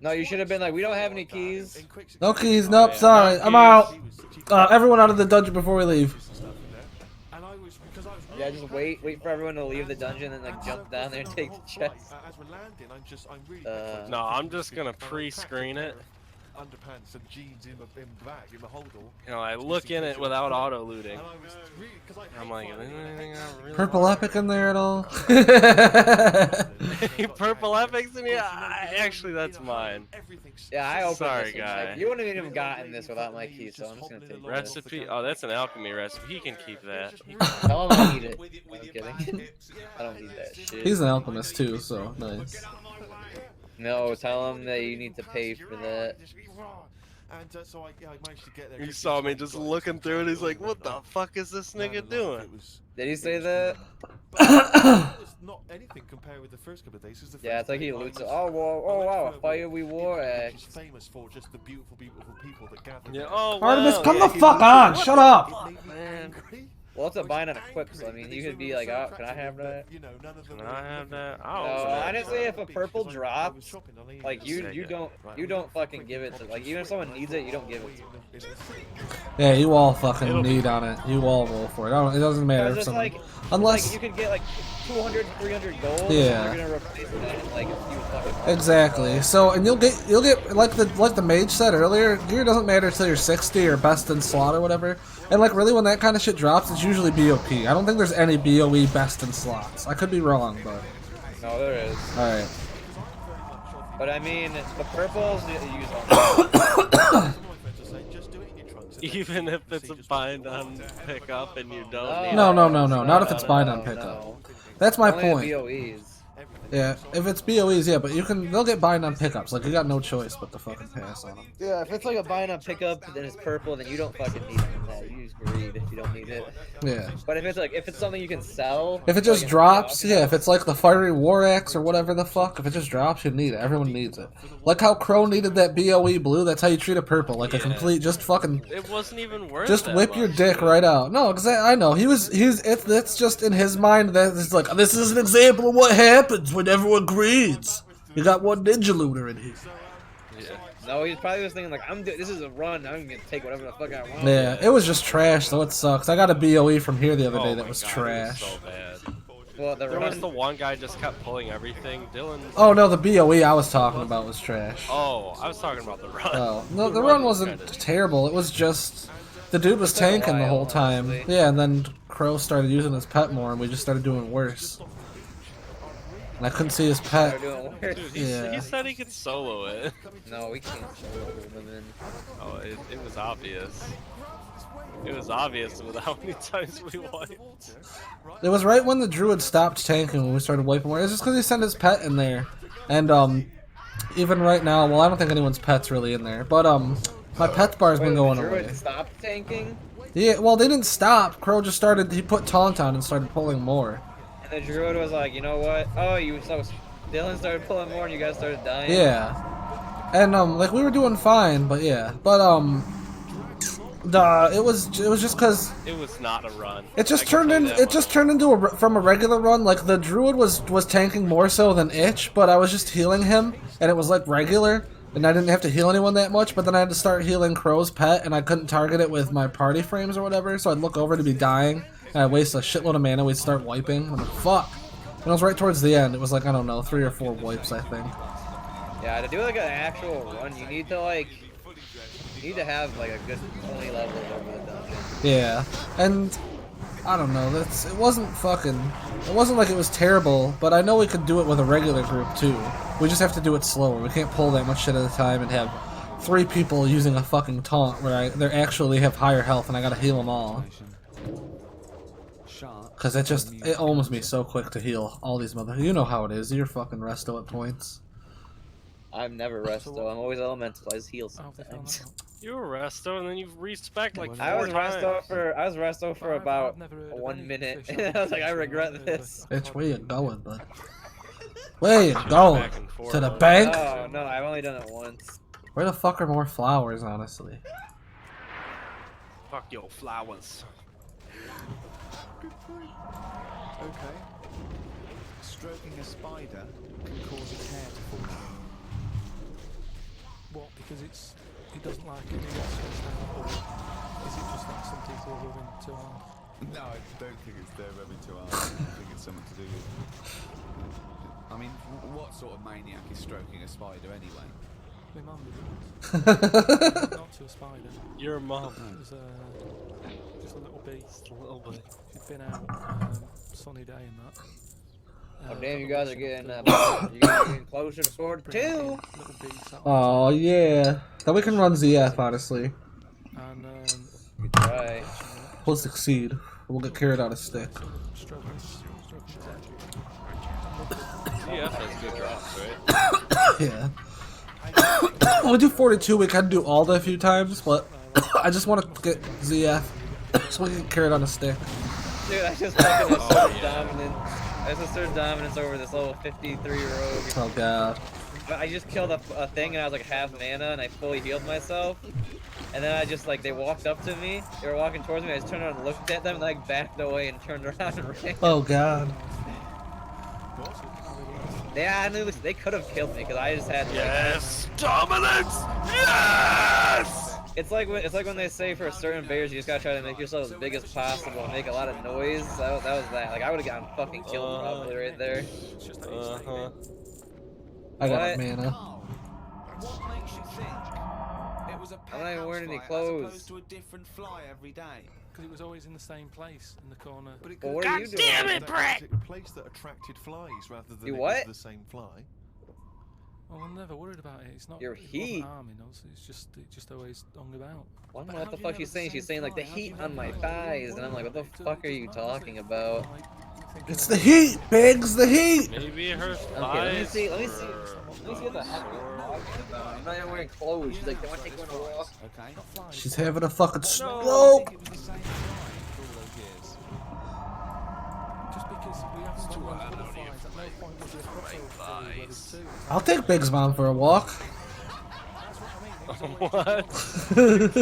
No, you should have been like, we don't have any keys. No keys, Oh, nope, yeah, sorry, no I'm keys. out. Everyone out of the dungeon before we leave. Yeah, just wait for everyone to leave the dungeon and like jump down there and take the chest. As we're landing, I'm really No, I'm just gonna pre-screen it. Underpants and jeans in the back, in the holdall. You know, I look in it without auto looting. I'm like, Purple Epic in there at all? Purple Epics in here? Actually, that's mine. Yeah, I opened Sorry, this one. guy. Like, you wouldn't have even gotten this without my key, so I'm just gonna take that. Recipe? Oh, that's an alchemy recipe. He can keep that. Tell him I need it. I'm kidding. I don't need that shit. He's an alchemist too, so nice. No, tell him that you need to pay for that. And so I managed to get there. He saw me just looking through it. He's like, "What the fuck is this nigga doing?" Did he say that? It's not anything compared with the first couple of days. Yeah, it's like he loots it. Oh, wow, a fiery war axe. Famous for just the beautiful people that gather. Yeah. Oh, Artemis, wow, come yeah, the fuck on! Shut up! Man. Well, it's a bind on equip, so I mean, you could be like, oh, can I have that? Can I have that? No, honestly, if a purple drops, like you don't fucking give it to, like, even if someone needs it, you don't give it to them. Yeah, you all fucking need on it. You all roll for it. It doesn't matter if It's someone... like, Unless... you could get like 200, 300 gold, Yeah. and you're gonna replace that in like a few fucking... Exactly. So, and you'll get like the mage said earlier, gear doesn't matter till you're 60 or best in slot or whatever. And like really when that kind of shit drops, it's usually BOP. I don't think there's any BOE best in slots. I could be wrong, but No, there is. alright. But I mean, the purples you use on. Even if it's a bind on pickup and you don't need No, it. no, no, no. Not if it's bind on pickup. That's my Only the point. BOEs. Yeah, if it's BOEs, yeah, but they'll get bind on pickups. Like, you got no choice but to fucking pass on them. Yeah, if it's like a bind on pickup, then it's purple, then you don't fucking need it. You use greed if you don't need it. Yeah. But if it's something you can sell, If it just like, drops, yeah, if it's like the fiery war axe or whatever the fuck, if it just drops, you need it. Everyone needs it. Like how Crow needed that BOE blue, that's how you treat a purple. Like a complete, just fucking... It wasn't even worth Just that whip your much, dick dude. right out. No, exactly. I know. It's just in his mind that it's like, this is an example of what happens when everyone greeds. You got one ninja looter in here. Yeah. No, he's probably just thinking like, this is a run. I'm gonna take whatever the fuck I want. Yeah, it was just trash, so it sucks. I got a BOE from here the other day Oh that my was God, trash. It was so bad. Well, There was the one guy just kept pulling everything. Dylan. Oh no, the BOE I was talking about was trash. Oh, I was talking about the run. Oh, no, the run wasn't terrible. It was just the dude was tanking the whole time. Yeah, and then Crow started using his pet more, and we just started doing worse. And I couldn't see his pet. Dude, he said he could solo it. No, we can't solo them in. Oh, it was obvious. It was obvious with how many times we wiped. It was right when the druid stopped tanking when we started wiping more. It's just because he sent his pet in there. And, even right now, well, I don't think anyone's pet's really in there. But, my pet bar's been going the away. druid stopped tanking? Yeah, well, they didn't stop. Crow just started, he put taunt on and started pulling more. And the druid was like, you know what? Oh, Dylan started pulling more and you guys started dying? Yeah. And, like, we were doing fine, but yeah. But, it was just because It was not a run. it just turned into from a regular run. Like the druid was tanking more so than Itch, but I was just healing him, and it was like regular, and I didn't have to heal anyone that much. But then I had to start healing Crow's pet, and I couldn't target it with my party frames or whatever. So I'd look over to be dying, and I'd waste a shitload of mana. We'd start wiping. I'm like, fuck. And it was right towards the end. It was like, I don't know, 3 or 4 wipes, I think. Yeah, to do like an actual run, you need to have like a good 20 levels over the dungeon. Yeah, and I don't know. It wasn't like it was terrible, but I know we could do it with a regular group too. We just have to do it slower. We can't pull that much shit at a time and have 3 people using a fucking taunt where they actually have higher health and I gotta heal them all. Cause it almost me so quick to heal all these you know how it is. You're fucking resto at points. I'm never resto. I'm always elemental. I just heal sometimes. You were resto, and then you respec like I 4 was times. resto for I've about never heard of 1 any minute. fish I was like, I application, regret really. this. Bitch, where you going, bud? Where you going? back and forth To the all bank? No, no, I've only done it once. Where the fuck are more flowers, honestly? Fuck your flowers. Okay. Stroking a spider can cause its hair to fall down. What? Because he doesn't like it. He gets stressed out, or is it just that some people are rubbing too hard? No, I don't think it's there rubbing too hard. I think it's something to do with. I mean, what sort of maniac is stroking a spider anyway? My mum did it. Not to a spider. Your mom. It was just a little bee. Just a little bit. She'd been out, sunny day and that. Oh damn, you guys are getting you guys are getting closer to sword 2. Little bee sat on Oh yeah. Then we can run ZF, honestly. and Good try. We'll succeed. We'll get carried on a stick. stroking his head. Yeah, that's good drops, right? Yeah. We'll do 42. We can do Alda a few times, but I just want to get ZF so we can get carried on a stick. Dude, I just fucking asserted dominance. I just asserted dominance over this little 53 rogue. Oh god. But I just killed a thing and I was like half mana and I fully healed myself. And then I just like, they walked up to me, they were walking towards me, I just turned around and looked at them and like backed away and turned around and ran. Oh god. Yeah, I knew they could have killed me because I just had like, Yes! Dominance! Yes! It's like when they say for certain bears you just gotta try to make yourself as big as possible and make a lot of noise. That was that. Like I would have gotten fucking killed probably right there. Uh-huh. I got What? mana. What makes you think it was a pet I'm not even house wearing any fly clothes. as opposed to a different fly every day? Because it was always in the same place, in the corner. But it Well, could what are you doing? damn it, that Brett! particular place that attracted flies rather than You it what? was the same fly. Well, I'm never worried about it. It's not. Your it wasn't heat. harming us. It just always hung about. Well, I don't know But what how the do you fuck know she's it's the saying. She's same saying like the fly? How heat do you on know my it's thighs, and I'm like, what the fuck are you talking about? Like, you're thinking It's of the it. heat, pigs, the heat! Maybe her Okay, thighs. let me see were what the heck you're talking about. I'm not even wearing clothes. She's like, don't want to take one a walk. Okay. Not flies. She's having a fucking I stroke! think it was the same fly for all those years. Just because we haven't done one for the flies, at no point was it a proper level 2. I'll take Big's mom for a walk. That's what I mean. It was always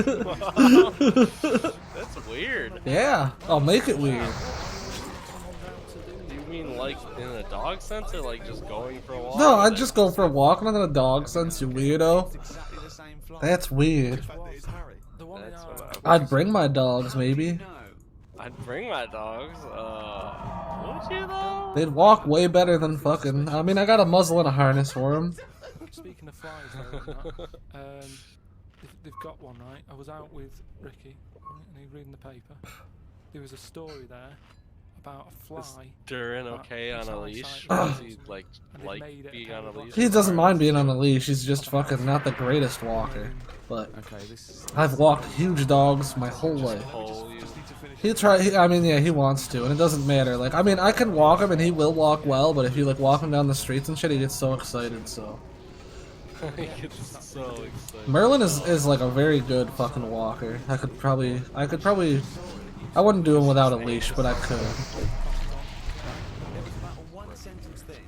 What? That's weird. Yeah, I'll make it weird. Do you mean like in a dog sense or like just going for a walk? No, I'd just go for a walk, not in a dog sense, you weirdo. It's exactly the same fly. That's weird. The fact that it's Harry. the one That's in what our, I'd bring my dogs, maybe. No. I'd bring my dogs. Would you though? They'd walk way better than fucking. I mean, I got a muzzle and a harness for them. Speaking of flies, though, and that, they've got one, right? I was out with Ricky, and he reading the paper. There was a story there about a fly. Durin that okay on its a eyesight leash? was Does he losing, like and it like made it being a on a hell of leash? He doesn't mind being on a leash, he's just fucking not the greatest walker. But Okay, this I've walked huge dogs my whole life. Oh, you I mean, yeah, he wants to, and it doesn't matter. Like, I mean, I can walk him, and he will walk well, but if you, like, walk him down the streets and shit, he gets so excited, so. he gets so excited. Merlin is like a very good fucking walker. I could probably, I wouldn't do him without a leash, but I could. It was about a one-sentence thing.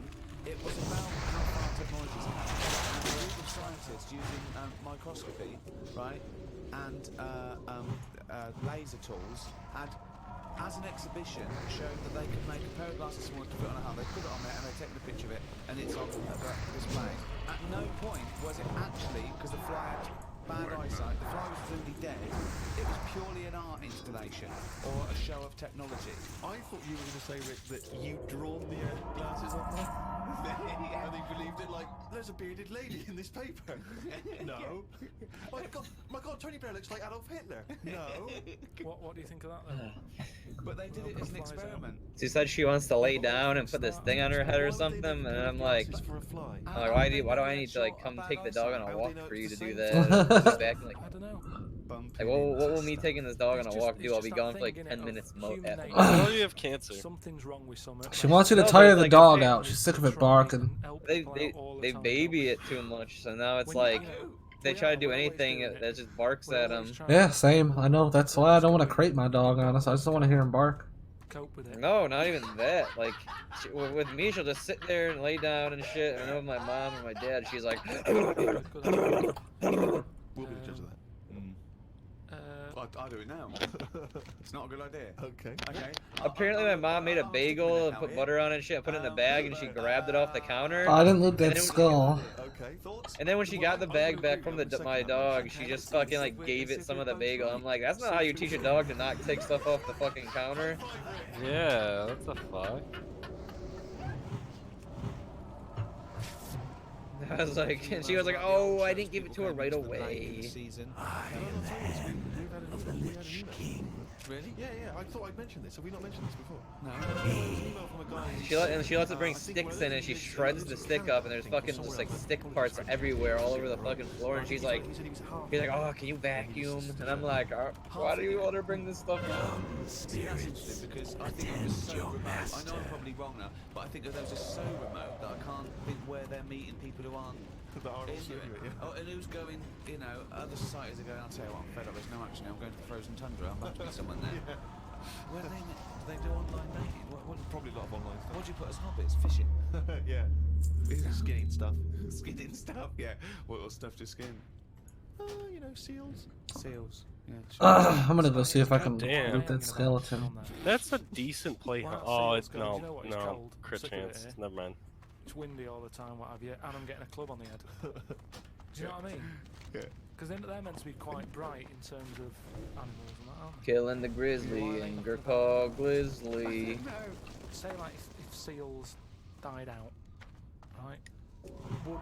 It was about how far technology's come. And a group of scientists using microscopy, right, and laser tools had, as an exhibition, shown that they could make a pair of glasses smaller to put on a hand. They put it on there and they take the picture of it, and it's on display. At no point was it actually, because the fly had bad eyesight, the fly was clearly dead. It was purely an art installation or a show of technology. I thought you were going to say, Rick, that you'd drawn the glasses on there. And he believed it like, there's a bearded lady in this paper. No. Oh my god, Tony Blair looks like Adolf Hitler. No. What do you think of that, then? But they did it as an experiment. She said she wants to lay down and put this thing on her head or something, and I'm like, For a fly. I'm like, why do I need to like come take the dog on a walk for you to do that? She's acting like, I don't know. like what will me taking this dog on a walk do? I'll be gone for like 10 minutes at the most. Oh, you have cancer. Something's wrong with some. She wants you to No, tire but the like, dog okay, out. She's sick of it barking. They baby it too much, so now it's like they We try to are, do we're always anything doing it. that just barks We're at always them. trying Yeah, to same. I know. That's why I don't want to crate my dog, honestly. I just don't want to hear him bark. cope with it. No, not even that. Like, with me, she'll just sit there and lay down and shit. And then with my mom or my dad, she's like, Good idea. We'll be the judge of that. I'll do it now. It's not a good idea. Okay. Okay. apparently my mom made a bagel and put butter on it and shit and put it in a bag and she grabbed it off the counter. Oh, I didn't loot that And then- skull. Okay. Thoughts? And then when she got the bag back from my dog, she just fucking like gave it some of the bagel. I'm like, that's not how you teach a dog to not take stuff off the fucking counter. Yeah, what the fuck? I was like, and she was like, oh, I didn't give it to her right away. Season. Really? Yeah, yeah. I thought I'd mentioned this. Have we not mentioned this before? No. There was an email from a guy. She lets it bring sticks in and she shreds the stick up and there's fucking just like stick parts everywhere all over the fucking floor and she's like, oh, can you vacuum? And I'm like, why do you want her to bring this stuff up? See, that's interesting because I think it was so remote. I know I'm probably wrong now, but I think that those are so remote that I can't think where they're meeting people who aren't That are also into it. into it, yeah. Oh, and who's going, you know, other societies are going, I'll tell you what, I'm fed up, there's no action now, I'm going to the frozen tundra, I'm about to be someone there. Where do they do online dating? What Probably a lot of online stuff. do you put as hobbies? Fishing? Yeah. Skinning stuff. Skinning stuff, yeah. What stuff to skin? You know, seals. Seals. Yeah, sure. I'm gonna go see if I can Damn. loot that skeleton. That's a decent play. Well, Oh, seals it's go, do you know what, it's no, cold. crit Sick of it chance. here. Never mind. It's windy all the time, what have you, and I'm getting a club on the head. Do you know what I mean? Yeah. Because they're meant to be quite bright in terms of animals and that, aren't they? Killing the grizzly, anger call grizzly. Say like if seals died out, right? Would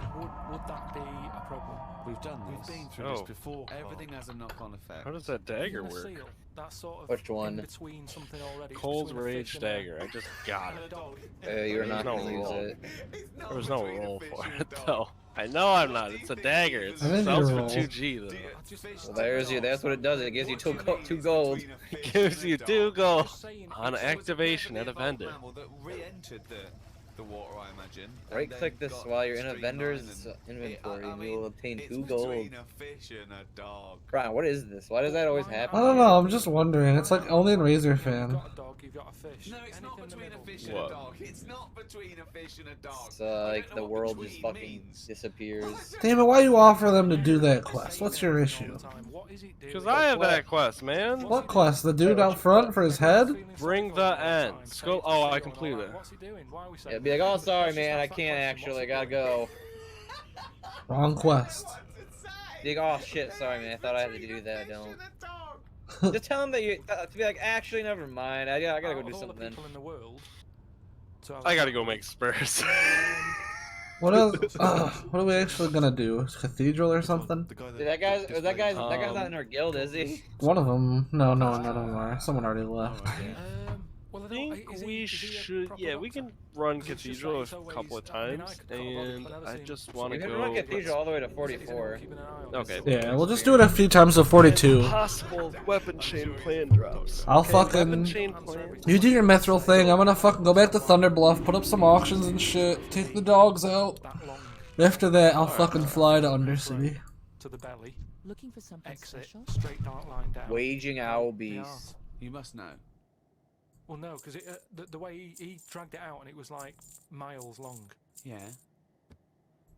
that be a problem? We've done this. We've been through Oh. this before. Everything has a knock-on effect. How does that dagger Even a work? seal, that's sort of Which one? in between something already. It's Cold between a Rage fish and a- dagger. I just got and a it. dog. You're not no gonna use roll. it. There was no roll for it though. I know I'm not. It's a dagger. It I didn't sells need a for roll. 2G though. Well, there's you. That's what it does. It gives you two gold. It gives you 2 gold Just saying, on it's- activation at a vendor. Mammal that re-entered the water, I imagine. and Right then click this got while you're in a streamlined vendor's and- inventory I and you will obtain it's 2 gold. between a fish and a dog. Brian, what is this? Why does that always I happen? don't know. I'm just wondering. It's like only in Razor You've Fan. got a dog, you've got a fish. No, it's not Anything in the between a middle. fish and What? a dog. It's not between a fish and a dog. It's I don't like know the what world just between fucking means. disappears. Damn it! Why you offer them to do that quest? What's your issue? What is it doing? Because I have that quest, man. What quest? The dude out front for his head? Bring the end. Skull. Oh, I completed it. What's he doing? Why are we Yeah, saying be like, oh, Just sorry, ask man, I that can't question, actually. what's I it gotta doing? go. Wrong quest. Be like, oh shit, sorry, man. I thought I had to do that. Don't. Just tell him that you to be like, actually, never mind. I gotta Out go of do all the something. people in the world, to have I a gotta chat go with, make Spurs. What else? What are we actually gonna do? Cathedral or something? The guy Dude, that guy's that guy's Um, not in our guild, is he? One of them. No, none of them are. Someone already left. well, I think is he- we is he a should. proper Yeah, we doctor? can run 'Cause it's just Cathedral like a it's couple of always- I mean, I times, could call it, and but I've never I seen just someone want to We can go. run Cathedral all the way to Is anyone 44. keeping an eye on Okay. this? Yeah, we'll just do it a few times to 42. Possible weapon chain plan drops. I'll Okay, fucking- weapon chain plan. You do your mithril thing. I'm gonna fucking go back to Thunder Bluff, put up some auctions and shit, take the dogs out. That long After that, I'll fucking fly to Undercity. to the belly, Looking for something exit, special? straight dark line down. Waging owl beast. You must know. Well, no, because the way he dragged it out and it was like miles long. Yeah.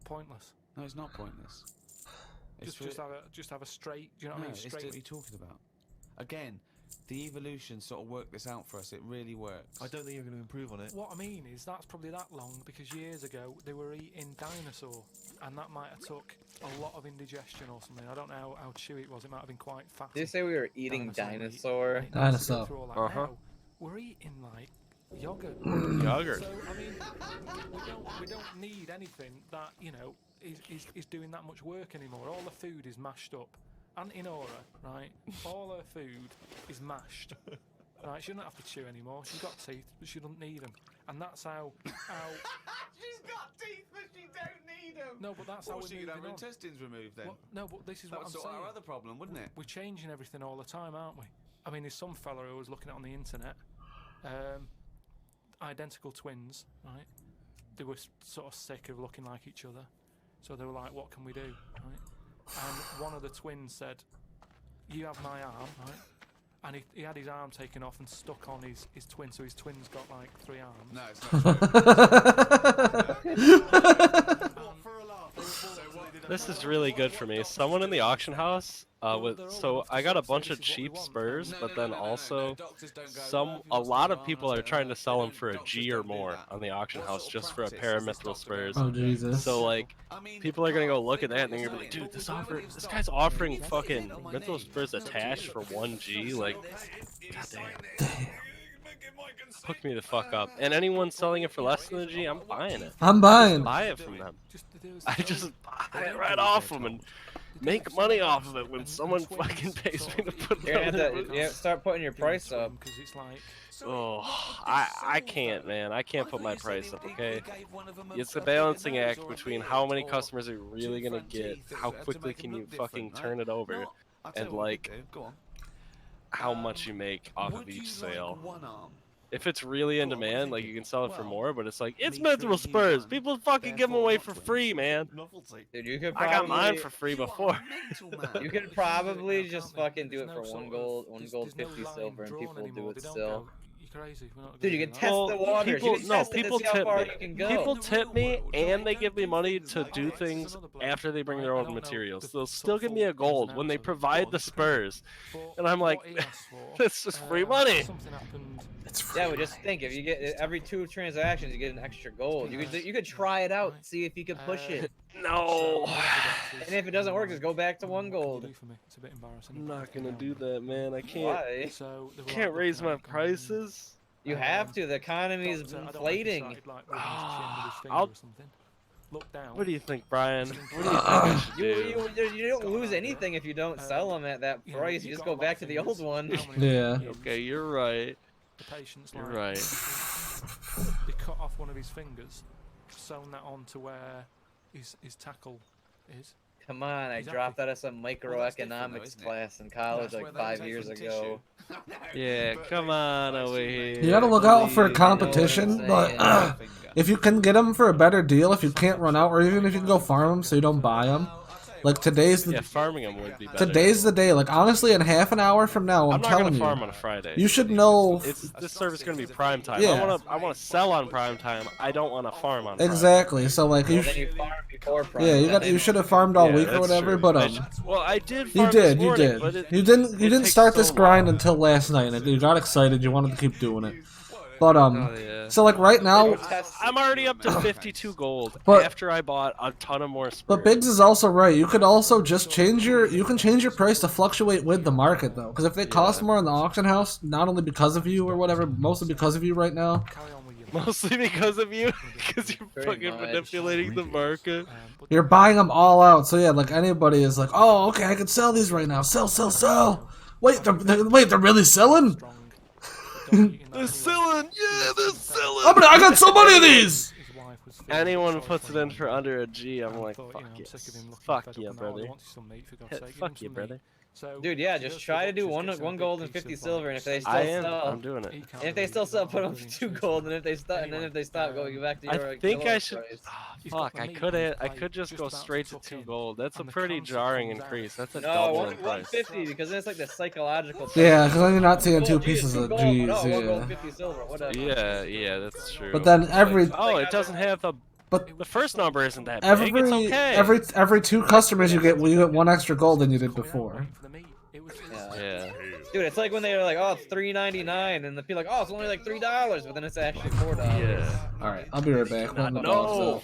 Pointless. No, it's not pointless. It's Just have a straight. Do you know what no, I mean? it's Straight. what are you talking about? Again, the evolution sort of worked this out for us. It really works. I don't think you're going to improve on it. What I mean is that's probably that long because years ago they were eating dinosaur, and that might have took a lot of indigestion or something. I don't know how chewy it was. It might have been quite fatty. Did you say we were eating meat, dinosaur? and it needs to go Dinosaur. through all that. Uh-huh. Now, we're eating like yogurt. Yogurt. So I mean, we don't need anything that is doing that much work anymore. All the food is mashed up. Auntie Nora, right? All her food is mashed. Right? She doesn't have to chew anymore. She's got teeth, but she doesn't need them. And that's how. She's got teeth, but she don't need them. No, but that's how Well, we're she could have moving her on. intestines removed then. Well, no, but this is That what would I'm sort saying. out our other problem, wouldn't it? We're changing everything all the time, aren't we? I mean, there's some fella who was looking at on the internet, identical twins, right? They were sort of sick of looking like each other, so they were like, "What can we do?" Right? and one of the twins said, "You have my arm, right?" And he had his arm taken off and stuck on his twin, so his twin's got like 3 arms. No, it's not true. This is really good for me. Someone in the auction house so I got a bunch of cheap spurs, but then also a lot of people are trying to sell them for a G or more on the auction house just for a pair of mithril spurs. Oh Jesus. So like people are gonna go look at that and they're gonna be like, dude, this guy's offering fucking mithril spurs attached for 1G. Like, goddamn. Hook me the fuck up. And anyone selling it for less than a G, I'm buying it. I'm buying. Buy it from them. I just buy it right off them and make money off of it when someone fucking pays me to put it on. Yeah, start putting your price up. Oh, I can't, man. I can't put my price up, okay? It's a balancing act between how many customers are you really gonna get, how quickly can you fucking turn it over, and like how much you make off of each sale. If it's really in demand, like you can sell it for more, but it's like, it's mithril spurs. People fucking give them away for free, man. Dude, you could I got mine for free before. You could probably just fucking do it for 1 gold, 50 silver, and people will do it still. Dude, you can test the waters. You can test it to see how far you can go. People tip me, and they give me money to do things after they bring their own materials. They'll still give me a gold when they provide the spurs, and I'm like, this is free money. Yeah, but just think, if you get every 2 transactions, you get an extra gold. You could try it out, see if you can push it. No. And if it doesn't work, just go back to 1 gold. I'm not gonna do that, man. I can't. Why? Can't raise my prices. You have to. The economy is inflating. What do you think, Brian? What do you think I should do? You don't lose anything if you don't sell them at that price. You just go back to the old one. Yeah. Okay, you're right. The patient's You're like, right. They cut off one of his fingers, sewn that on to where his tackle is. Come on, I dropped out of some microeconomics class in college like 5 years ago. Yeah, come on over here. You gotta look out for competition, but if you can get them for a better deal, if you can't run out, or even if you can go farm them so you don't buy them. Like today's the farming them would be better. Today's the day. Like honestly, in half an hour from now, I'm telling you. I'm not gonna farm on a Friday. You should know. This service is gonna be prime time. Yeah. I wanna sell on prime time. I don't wanna farm on. Exactly. Prime. So like then you farm before prime. Yeah, you should have farmed all week or whatever. True. But well, I did. Farm you did. This morning, You did. But you didn't start this grind until last night, and you got excited. You wanted to keep doing it. But so like right now, I'm already up to 52 gold but, after I bought a ton of more spurs. But Biggs is also right. You could also just change your price to fluctuate with the market though, because if they cost more in the auction house, not only because of you or whatever, mostly because of you right now. Mostly because of you, because you're fucking manipulating the market. You're buying them all out, so yeah, like anybody is like, oh, okay, I can sell these right now. Sell. Wait, they're really selling? They're selling! Yeah, they're selling! I got so many of these! Anyone puts it in for under a G, I'm like, fuck yes. Fuck yeah, brother. Fuck yeah, brother. Dude, yeah, just try to do one gold and 50 silver, and if they still sell, I'm doing it. And if they still sell, put them for 2 gold, and if they stop, go back to your. I think I should. Fuck, I could just go straight to 2 gold. That's a pretty jarring increase. That's a double in price. 150 because then it's like the psychological. Yeah, because then you're not seeing 2 pieces of G's. Yeah. 50 silver, whatever. Yeah, that's true. But then every. Oh, it doesn't have the. But the first number isn't that big. It's okay. Every 2 customers you get 1 extra gold than you did before. Yeah. Dude, it's like when they were like, oh, it's $3.99, and the people like, oh, it's only like $3, but then it's actually $4. Yeah. All right, I'll be right back. No.